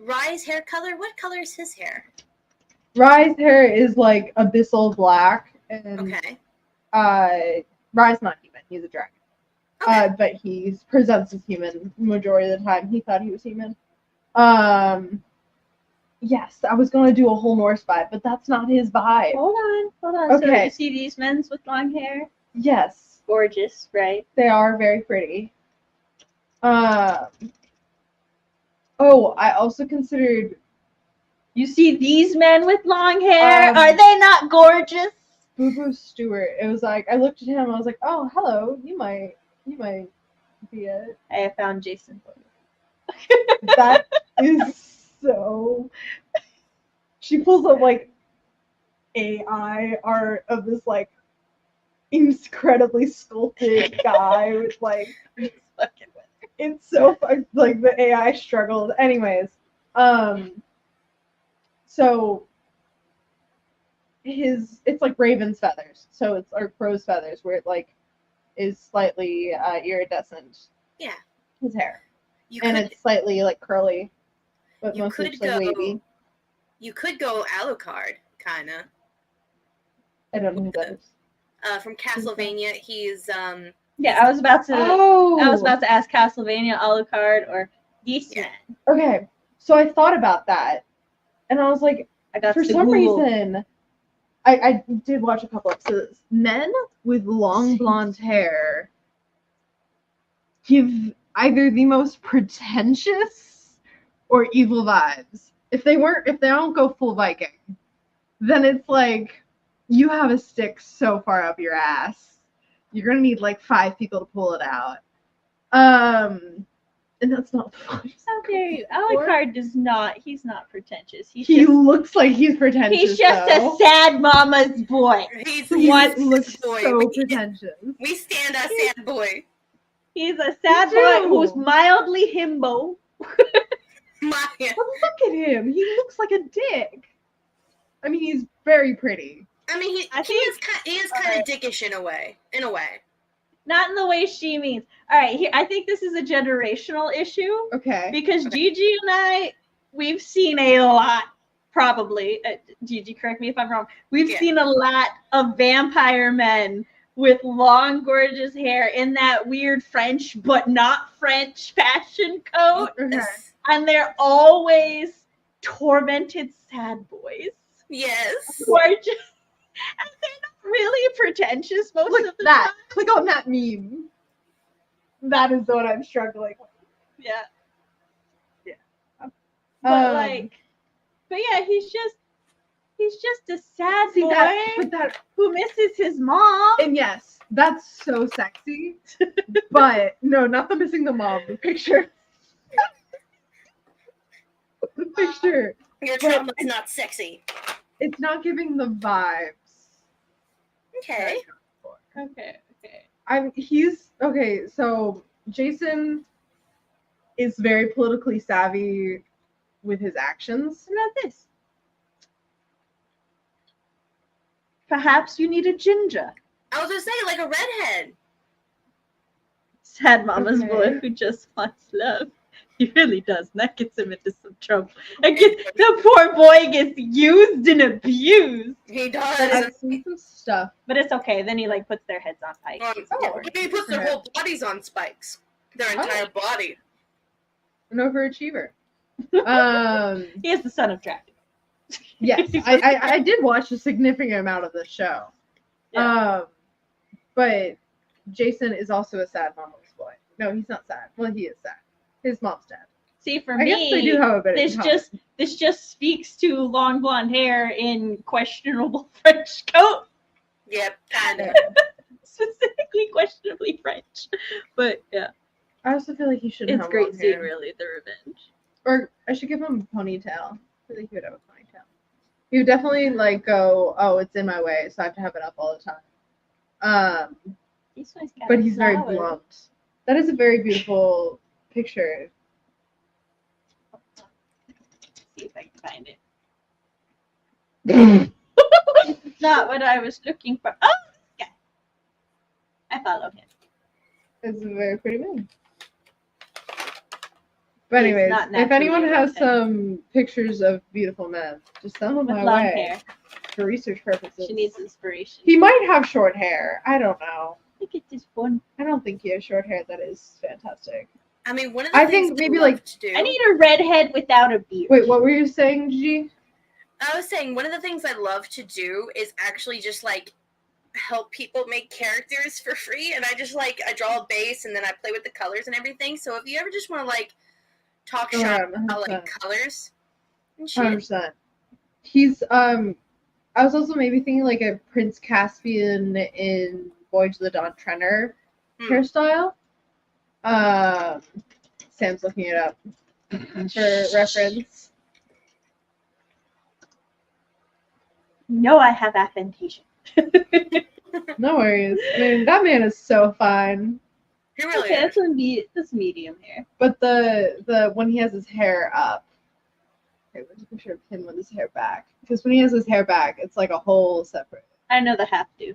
Rye's hair color. What color is his hair? Rye's hair is like abyssal black, and Rye's not human. He's a dragon. Okay. But he presents as human majority of the time. He thought he was human. Yes, I was going to do a whole Norse vibe, but that's not his vibe. Hold on. Okay. So you see these men with long hair? Yes. Gorgeous, right? They are very pretty. I also considered... You see these men with long hair? Are they not gorgeous? Boo Boo Stewart. It was like, I looked at him, I was like, oh, hello, you might be it. I have found Jason. That is so... She pulls up, like, AI art of this, like, incredibly sculpted guy with, like... It's so fun. Like, the AI struggled. Anyways, so... it's like raven's feathers, so it's or crow's feathers, where it like is slightly iridescent. Yeah, his hair, it's slightly like curly, but mostly just like wavy. You could go Alucard, kind of. I don't know who that is. From Castlevania, he's Yeah, I was about to ask Castlevania, Alucard, or these men. Okay, so I thought about that, and I was like, for some reason. I did watch a couple episodes. Men with long blonde hair give either the most pretentious or evil vibes. If they don't go full Viking, then it's like you have a stick so far up your ass. You're gonna need like 5 people to pull it out. And that's not fun. How dare you? Alucard does not. He's not pretentious. He looks like he's pretentious. He's just though. a sad mama's boy. He Wants looks boy. so pretentious. We stand a sad boy. He's a sad Me boy too. who's mildly himbo. Maya. But look at him. He looks like a dick. I mean, he's very pretty. I mean, he is kind of dickish in a way. Not in the way she means. All right, here I think this is a generational issue Okay. because Gigi and I, we've seen a lot. Probably, Gigi, correct me if I'm wrong. We've seen a lot of vampire men with long, gorgeous hair in that weird French, but not French fashion coat. Okay. And they're always tormented sad boys. Yes. Who are just, and they're not really pretentious most Look of at the that. time. Click on that meme. That is what I'm struggling with. Yeah. Yeah. But yeah, he's just a sad See boy that, who misses his mom. and yes, that's so sexy. But no, not the missing the mom. The picture. The picture. Your trauma's not sexy. It's not giving the vibes. Okay. Okay. So Jason is very politically savvy with his actions. What about this? Perhaps you need a ginger. I was gonna say like a redhead. Sad mama's Okay. boy who just wants love. He really does. And that gets him into some trouble. The poor boy gets used and abused. He does. I've seen some stuff. But it's okay. Then he puts their heads on pikes. He puts their whole bodies on spikes. Their entire body. An overachiever. He is the son of Dracula. Yes, I did watch a significant amount of this show. Yeah. But Jason is also a sad mama's boy. No, he's not sad. Well, he is sad. His mom's dead. See, for I guess they do me, have a bit of this just speaks to long blonde hair in questionable French coat. Yep, kind of. Specifically questionably French. But yeah. I also feel like he shouldn't It's have great long seeing hair. really the revenge. Or I should give him a ponytail. I feel like he would have a ponytail. He would definitely go, oh, it's in my way, so I have to have it up all the time. But he's very blunt. That is a very beautiful picture. See if I can find it. It's not what I was looking for. Oh, this guy. I followed him. It's a very pretty man. But He's anyways, not if anyone naturally has red. some pictures of beautiful men, just send them With my long way hair. for research purposes. She needs inspiration. He might have short hair. I don't know. Look at this one. I don't think he has short hair. That is fantastic. I mean, one of the I things think maybe, I love like- to do. I need a redhead without a beard. Wait, what were you saying, G? I was saying one of the things I love to do is actually just help people make characters for free, and I draw a base and then I play with the colors and everything. So if you ever just want to talk shop about 100%. colors and shit, 100%. He's I was also maybe thinking a Prince Caspian in Voyage of the Dawn Treader hairstyle. Sam's looking it up for reference. No, I have aphantasia. No worries. I mean, that man is so fine. he really Okay, is. that's medium hair. But the when he has his hair up, okay, where's a picture of him with his hair back? Because when he has his hair back, it's like a whole separate. I know the have to.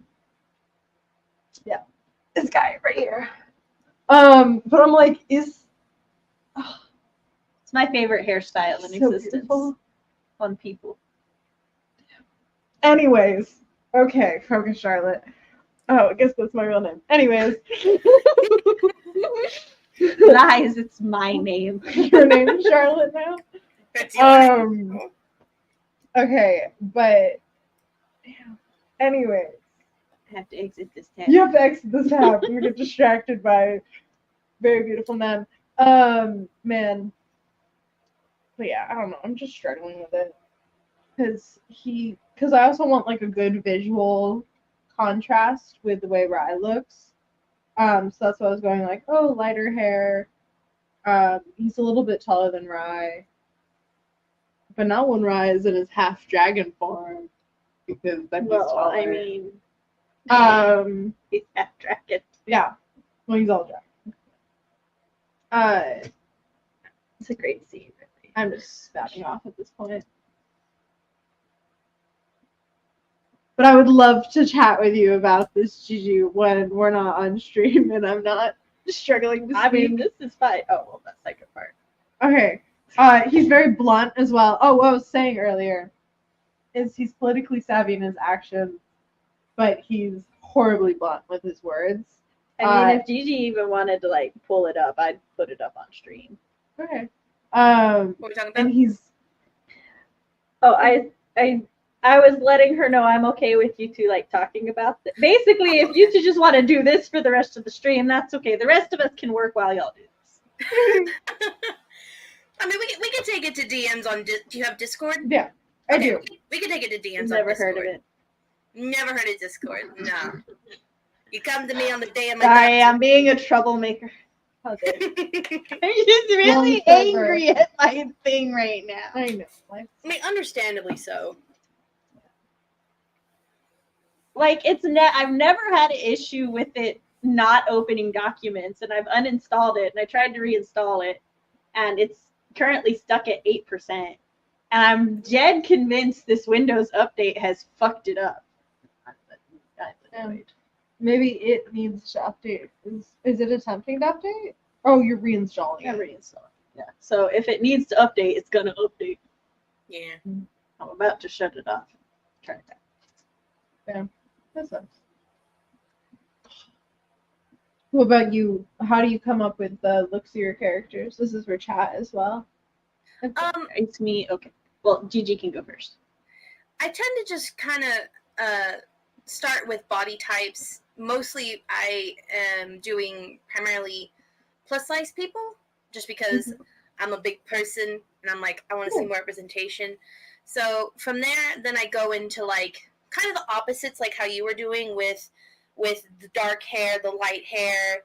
This guy right here. But I'm like, It's my favorite hairstyle in so existence beautiful. on people. Anyways, okay, focus, Charlotte. Oh, I guess that's my real name. Anyways, Lies, it's my name. your name is Charlotte now. That's the only thing. Okay, but anyways, I have to exit this tab. you have to exit this tab. You get distracted by very beautiful men. Man. But yeah, I don't know. I'm just struggling with it. Because I also want a good visual contrast with the way Rye looks. So that's why I was going lighter hair. He's a little bit taller than Rai, but not when Rai is in his half dragon form, because then he's taller. I mean, he's half dragon. Yeah, well, he's all dragon. It's a great scene. Really. I'm just spouting off at this point. But I would love to chat with you about this, Gigi, when we're not on stream and I'm not struggling to speak. I mean, this is fine. Oh, well, that second part. Okay. He's very blunt as well. Oh, what I was saying earlier is he's politically savvy in his actions, but he's horribly blunt with his words. I mean, if Gigi even wanted to, like, pull it up, I'd put it up on stream. Okay. What are we talking about? And he's... Oh, I was letting her know I'm okay with you two, like, talking about this. Basically, if you two just want to do this for the rest of the stream, that's okay. The rest of us can work while y'all do this. I mean, we can take it to DMs on. Do you have Discord? Yeah, I do. We can take it to DMs. Never on Discord. heard of it. Never heard of Discord. No. You come to me on the day of my Sorry, birthday. I'm being a troublemaker. I'm just really Well, angry at my thing right now. I know. I mean, understandably so. Like, I've never had an issue with it not opening documents, and I've uninstalled it, and I tried to reinstall it, and it's currently stuck at 8%. And I'm dead convinced this Windows update has fucked it up. Maybe it needs to update. Is it attempting to update? Oh, you're reinstalling Yeah, it. reinstall it. Yeah. So if it needs to update, it's gonna update. Yeah. I'm about to shut it off. Try it out. Yeah. That sucks. What about you? How do you come up with the looks of your characters? This is for chat as well. It's me. Okay. Well, Gigi can go first. I tend to just kind of start with body types. Mostly, I am doing primarily plus size people, just because I'm a big person and I'm like, I want to see more representation. So from there, then I go into like kind of the opposites, like how you were doing with the dark hair, the light hair,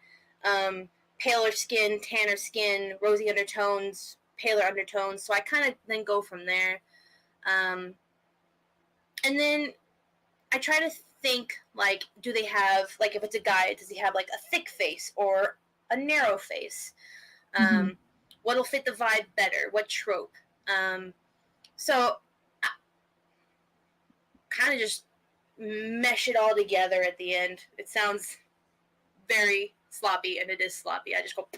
paler skin, tanner skin, rosy undertones, paler undertones. So I kind of then go from there. And then I try to think, like, do they have, like, if it's a guy, does he have, like, a thick face or a narrow face? What'll fit the vibe better? What trope? So I kind of just mesh it all together at the end. It sounds very sloppy, and it is sloppy. I just go...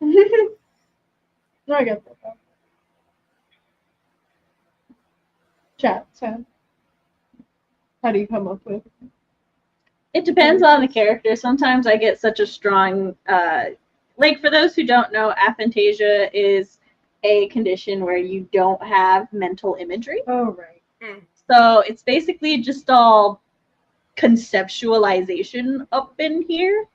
No, I get that. Chat. How do you come up with? It depends on the character. Sometimes I get such a strong, like for those who don't know, aphantasia is a condition where you don't have mental imagery. Oh, right. So it's basically just all conceptualization up in here.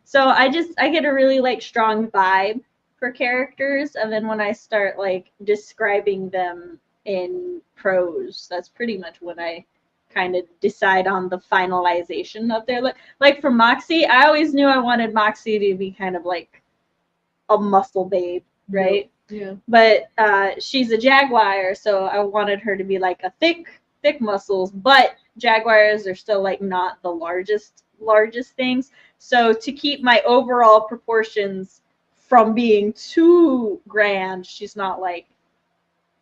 So I get a really like strong vibe for characters, and then when I start like describing them in prose, that's pretty much when I kind of decide on the finalization of their look. Like for Moxie, I always knew I wanted Moxie to be kind of like a muscle babe, right? Yeah. But she's a jaguar, so I wanted her to be like a thick muscles, but jaguars are still like not the largest things. So to keep my overall proportions from being too grand, she's not like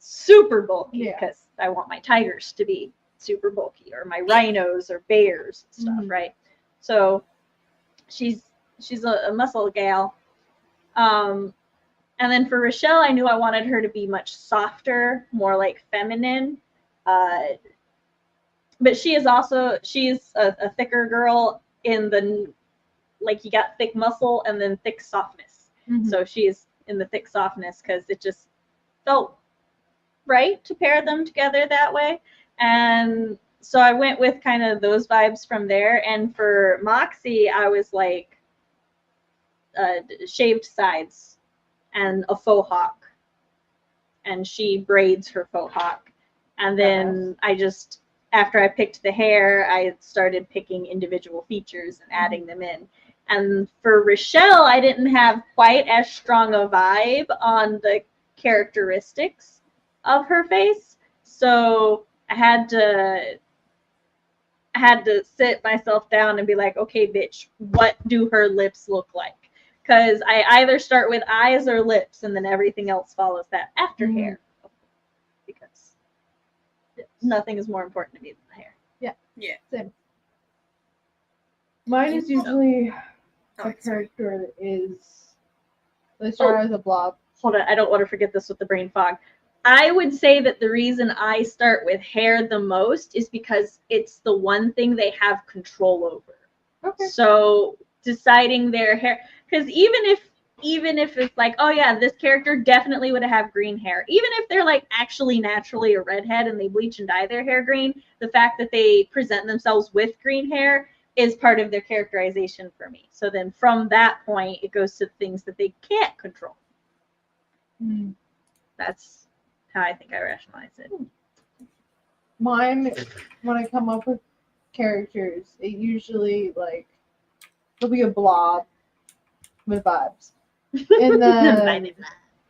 super bulky, because I want my tigers to be super bulky, or my rhinos or bears and stuff, right? So she's a muscle gal. And then for Rochelle, I knew I wanted her to be much softer, more like feminine. But she's a thicker girl in the, like, you got thick muscle and then thick softness. So she's in the thick softness because it just felt right to pair them together that way. And so I went with kind of those vibes from there. And for Moxie, I was like shaved sides and a faux hawk. And she braids her faux hawk. And then after I picked the hair, I started picking individual features and adding them in. And for Rochelle, I didn't have quite as strong a vibe on the characteristics of her face. So I had to sit myself down and be like, okay, bitch, what do her lips look like? Because I either start with eyes or lips, and then everything else follows that after hair. Because nothing is more important to me than the hair. Yeah. Same. Mine is usually a character is they start as a blob. Hold on, I don't want to forget this with the brain fog. I would say that the reason I start with hair the most is because it's the one thing they have control over. Okay. So deciding their hair, because even if it's like, oh yeah, this character definitely would have green hair, even if they're like actually naturally a redhead and they bleach and dye their hair green, the fact that they present themselves with green hair is part of their characterization for me. So then from that point, it goes to things that they can't control. That's how I think I rationalize it. Mine, when I come up with characters, it usually like it'll be a blob with vibes, and then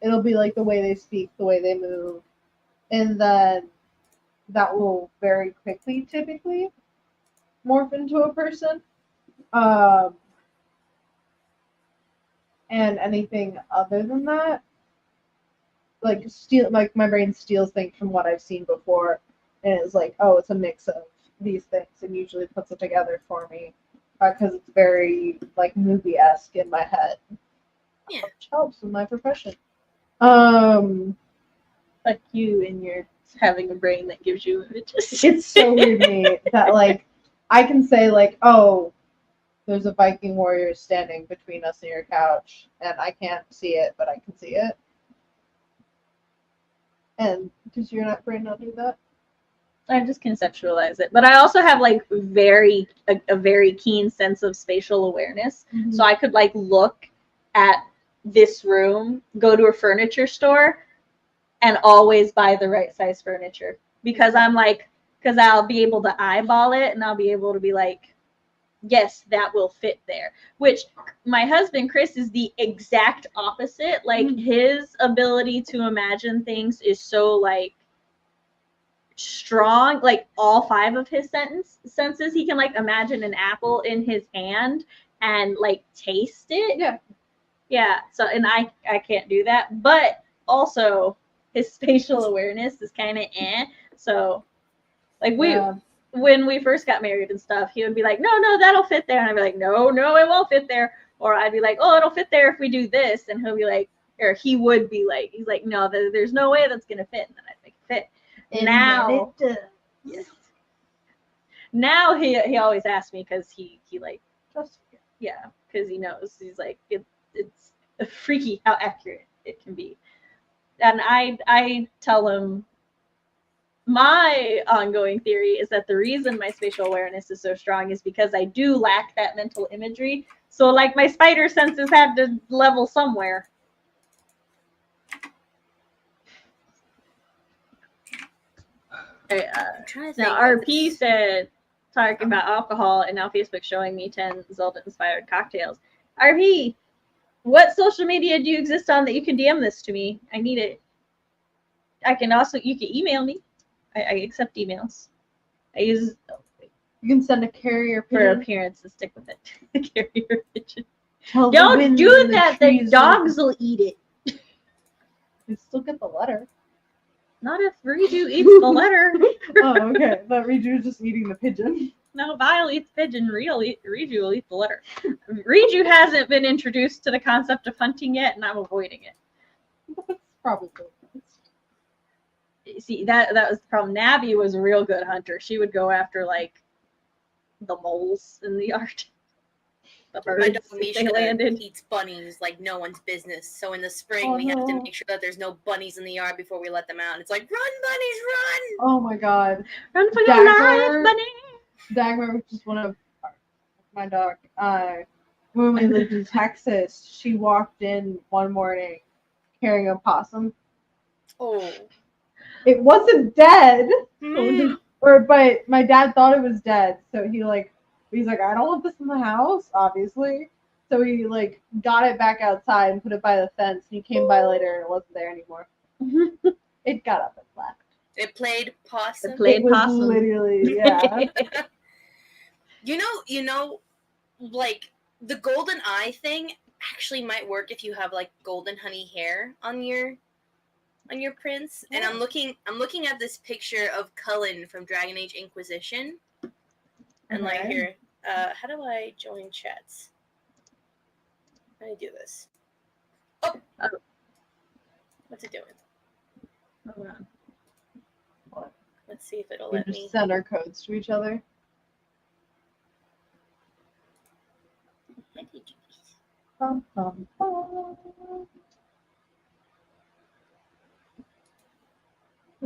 it'll be like the way they speak, the way they move, and then that will very quickly, typically, morph into a person. And anything other than that, like my brain steals things from what I've seen before, and it's like, oh, it's a mix of these things, and usually puts it together for me because it's very like movie-esque in my head. Yeah. Which helps with my profession. Like you and your having a brain that gives you images. It's so weird to me that like I can say like, oh, there's a Viking warrior standing between us and your couch, and I can't see it, but I can see it. And does your brain not do that? I just conceptualize it, but I also have like a very keen sense of spatial awareness. Mm-hmm. So I could like look at this room, go to a furniture store, and always buy the right size furniture because I'll be able to eyeball it and I'll be able to be like, yes, that will fit there. Which my husband Chris is the exact opposite. Like his ability to imagine things is so like strong. Like all 5 of his senses, he can like imagine an apple in his hand and like taste it. Yeah. So and I can't do that. But also his spatial awareness is kind of So like when we first got married and stuff, he would be like, no, that'll fit there. And I'd be like, no, it won't fit there. Or I'd be like, oh, it'll fit there if we do this. And he'll be like, or he would be like, he's like, no, there's no way that's going to fit. And then I'd make it fit. And now, yes. Now he always asks me because he like, trusts me. Yeah, because he knows. He's like, it's freaky how accurate it can be. And I tell him, my ongoing theory is that the reason my spatial awareness is so strong is because I do lack that mental imagery. So like my spider senses had to level somewhere. Now RP said, talking about alcohol, and now Facebook's showing me 10 Zelda-inspired cocktails. RP, what social media do you exist on that you can DM this to me? I need it. You can email me. I accept emails. You can send a carrier pigeon. For appearance and stick with it. Carrier pigeon. Don't do that. The dogs will eat it. You still get the letter. Not if Riju eats the letter. Oh, okay. But Riju's just eating the pigeon. No, Vile eats pigeon. Riju will eat the letter. Riju hasn't been introduced to the concept of hunting yet, and I'm avoiding it. That's probably good. See, that was the problem. Nabby was a real good hunter. She would go after like the moles in the yard. The birds. My dog Misha eats bunnies like no one's business. So in the spring we have to make sure that there's no bunnies in the yard before we let them out. And it's like, run, bunnies, run! Oh my god. Run for your life, bunny! Dagmar, which is one of my dog, when we lived in Texas, she walked in one morning carrying a possum. Oh. It wasn't dead, but my dad thought it was dead, so he's like, I don't want this in the house, obviously. So he like got it back outside and put it by the fence. He came by later and it wasn't there anymore. It got up and left. It played possum. It played It was possum. literally, yeah. You know, like the golden eye thing actually might work if you have like golden honey hair on your prints. And I'm looking at this picture of Cullen from Dragon Age Inquisition. And like Okay. here, how do I join chats? How do I do this? Oh. What's it doing? Hold on. Let's see if it'll We let just me. send our codes to each other. Bum, bum, bum.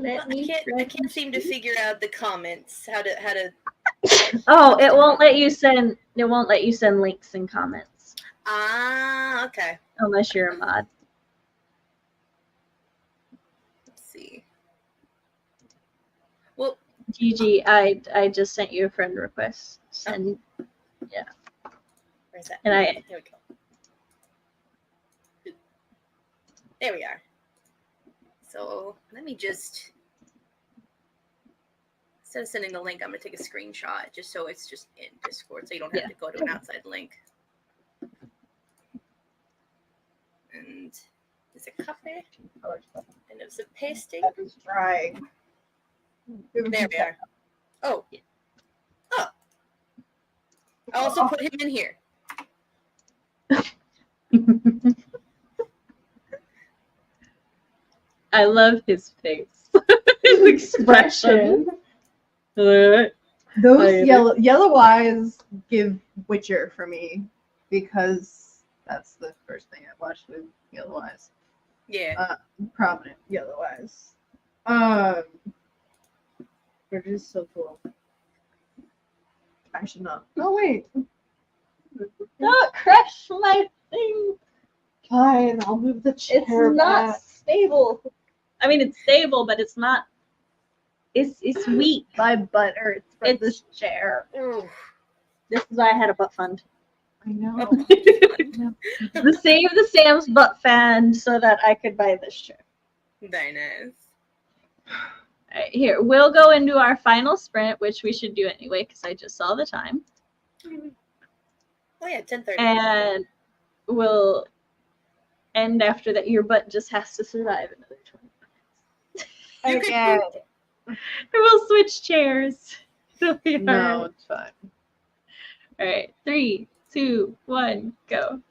I can't seem to figure out the comments. How to. Oh, it won't let you send. It won't let you send links and comments Okay. unless you're a mod. Let's see. Well, Gigi, I just sent you a friend request. Send. where's that? And Here we go. There we are. So let me just, instead of sending the link, I'm gonna take a screenshot just so it's just in Discord, so you don't have to go to an outside link. And there's a copy, and there's a pasting. That is drying. There we are. Oh. Oh. I also put him in here. I love his face. His expression. Those I- yellow eyes give Witcher for me because that's the first thing I watched with yellow eyes. Yeah. Prominent yellow eyes. They're just so cool. I should not. Oh wait. Don't crush my thing. Fine, I'll move the chair It's not back. stable. I mean, it's stable, but it's not. It's weak. My butt hurts from It's- this chair. Ooh. This is why I had a butt fund. I know. The Save the Sam's butt fund so that I could buy this chair. Very nice. All right, here we'll go into our final sprint, which we should do anyway because I just saw the time, Oh yeah, 10:30. and we'll end after that. Your butt just has to survive another 20 minutes. You Okay. We'll switch chairs. It'll be No, hard. it's fine. All right, 3, 2, 1, go.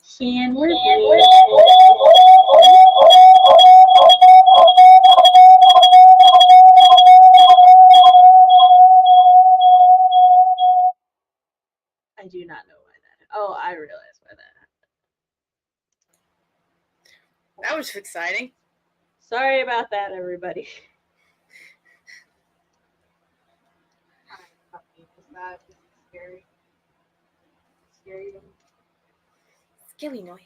Can we? I do not know why that. Oh, I realize why that happened. That was exciting. Sorry about that, everybody. That is scary. Scary. Skilly noise.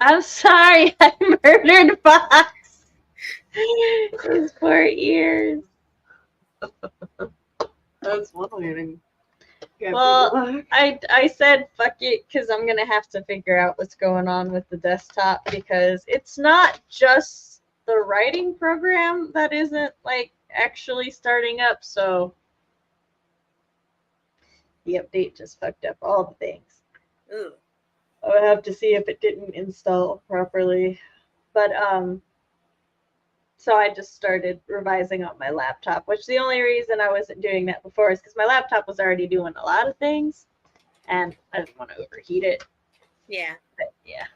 I'm sorry, I murdered Fox. His poor ears. That's one way to Well, I said fuck it because I'm gonna have to figure out what's going on with the desktop because it's not just the writing program that isn't like actually starting up, so the update just fucked up all the things. Ooh. I would have to see if it didn't install properly. But so I just started revising on my laptop, which the only reason I wasn't doing that before is because my laptop was already doing a lot of things and I didn't want to overheat it. Yeah. But yeah.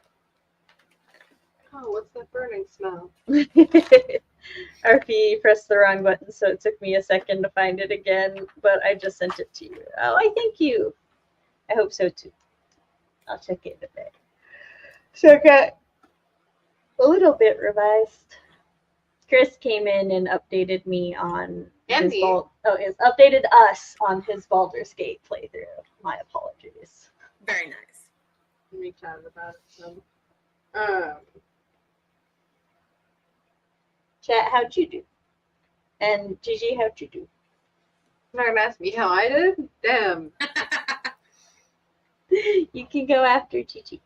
Oh, what's that burning smell? RP pressed the wrong button, so it took me a second to find it again, but I just sent it to you. Oh, I thank you. I hope so too. I'll check it in a bit. So I got a little bit revised. Chris came in and updated me on updated us on his Baldur's Gate playthrough. My apologies. Very nice. We chatted about it some. Chat, how'd you do? And Gigi, how'd you do? You're not gonna ask me how I did? Damn. You can go after Gigi.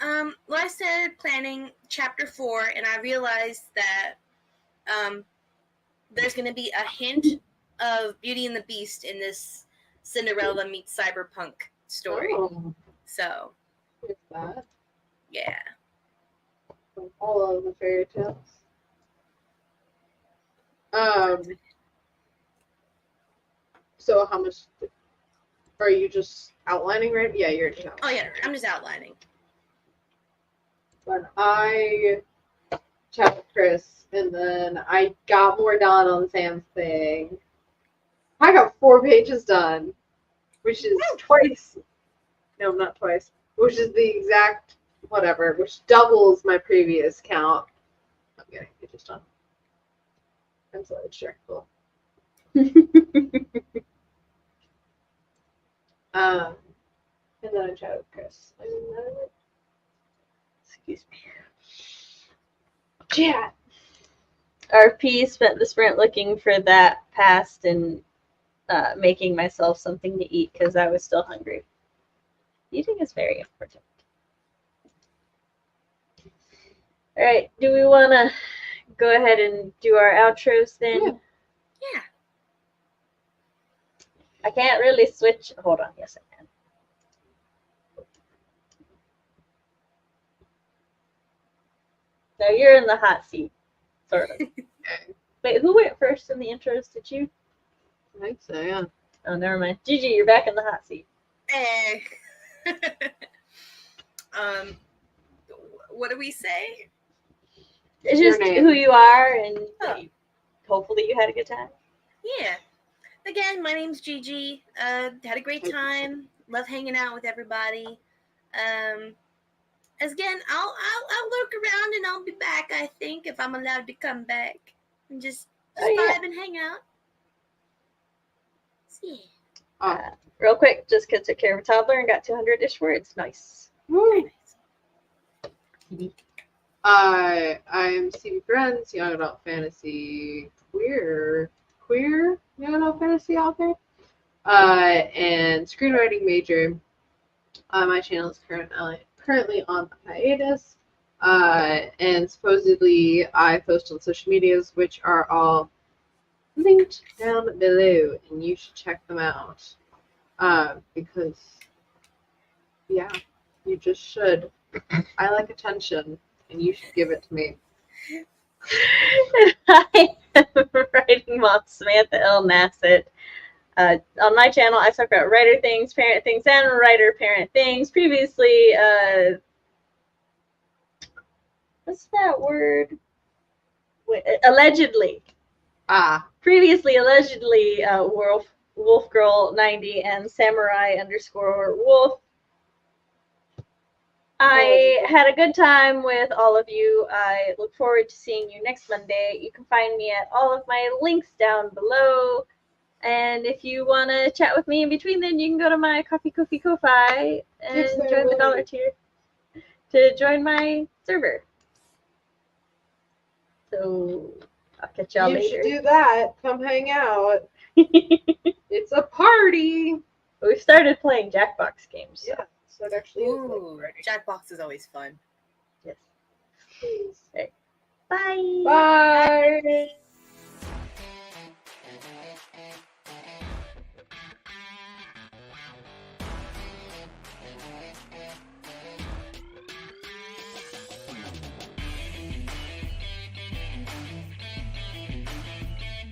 Well, I started planning chapter 4, and I realized that there's going to be a hint of Beauty and the Beast in this Cinderella meets Cyberpunk story. Oh, So, what's that? yeah. From all of the fairy tales. So how much are you just outlining, right? Yeah, you're just outlining. Oh, yeah, I'm just outlining. But I chat with Chris, and then I got more done on Sam's thing. I got 4 pages done, which is twice. No, not twice. Which is the exact whatever, which doubles my previous count. I'm getting pages done. I'm so distractible. And then I chat with Chris. Excuse me. Chat. RP spent the sprint looking for that past and making myself something to eat because I was still hungry. Eating is very important. All right, do we want to go ahead and do our outros then? Yeah. I can't really switch. Hold on, yes I can. So you're in the hot seat, sort of. Wait, who went first in the intros? Did you? I think so, yeah. Oh, never mind. Gigi, you're back in the hot seat. Hey. What do we say? It's Your just name. who you are, and Oh. hopefully you had a good time. Yeah. Again, my name's Gigi. Had a great time. Love hanging out with everybody. Again, I'll lurk around and I'll be back. I think if I'm allowed to come back and just vibe and hang out. So, yeah. Real quick, just took care of a toddler and got 200-ish words. Nice. Woo. I'm CB Ferrenz, young adult fantasy queer young adult fantasy author, and screenwriting major. My channel is currently on hiatus, and supposedly I post on social medias, which are all linked down below, and you should check them out, because yeah, you just should. I like attention, and you should give it to me. I am writing Mom Samantha L. Nassett. On my channel, I talk about writer things, parent things, and writer-parent things. Previously, what's that word? Allegedly. Previously, allegedly, Wolfgirl90 and Samurai_Wolf. I had a good time with all of you. I look forward to seeing you next Monday. You can find me at all of my links down below. And if you want to chat with me in between, then you can go to my Ko-Fi and join the dollar tier to join my server. So I'll catch y'all later. You should do that. Come hang out. It's a party. We've started playing Jackbox games. So. Yeah, so it actually is like a Ooh, party. Jackbox is always fun. Yes. Okay. Bye. Bye.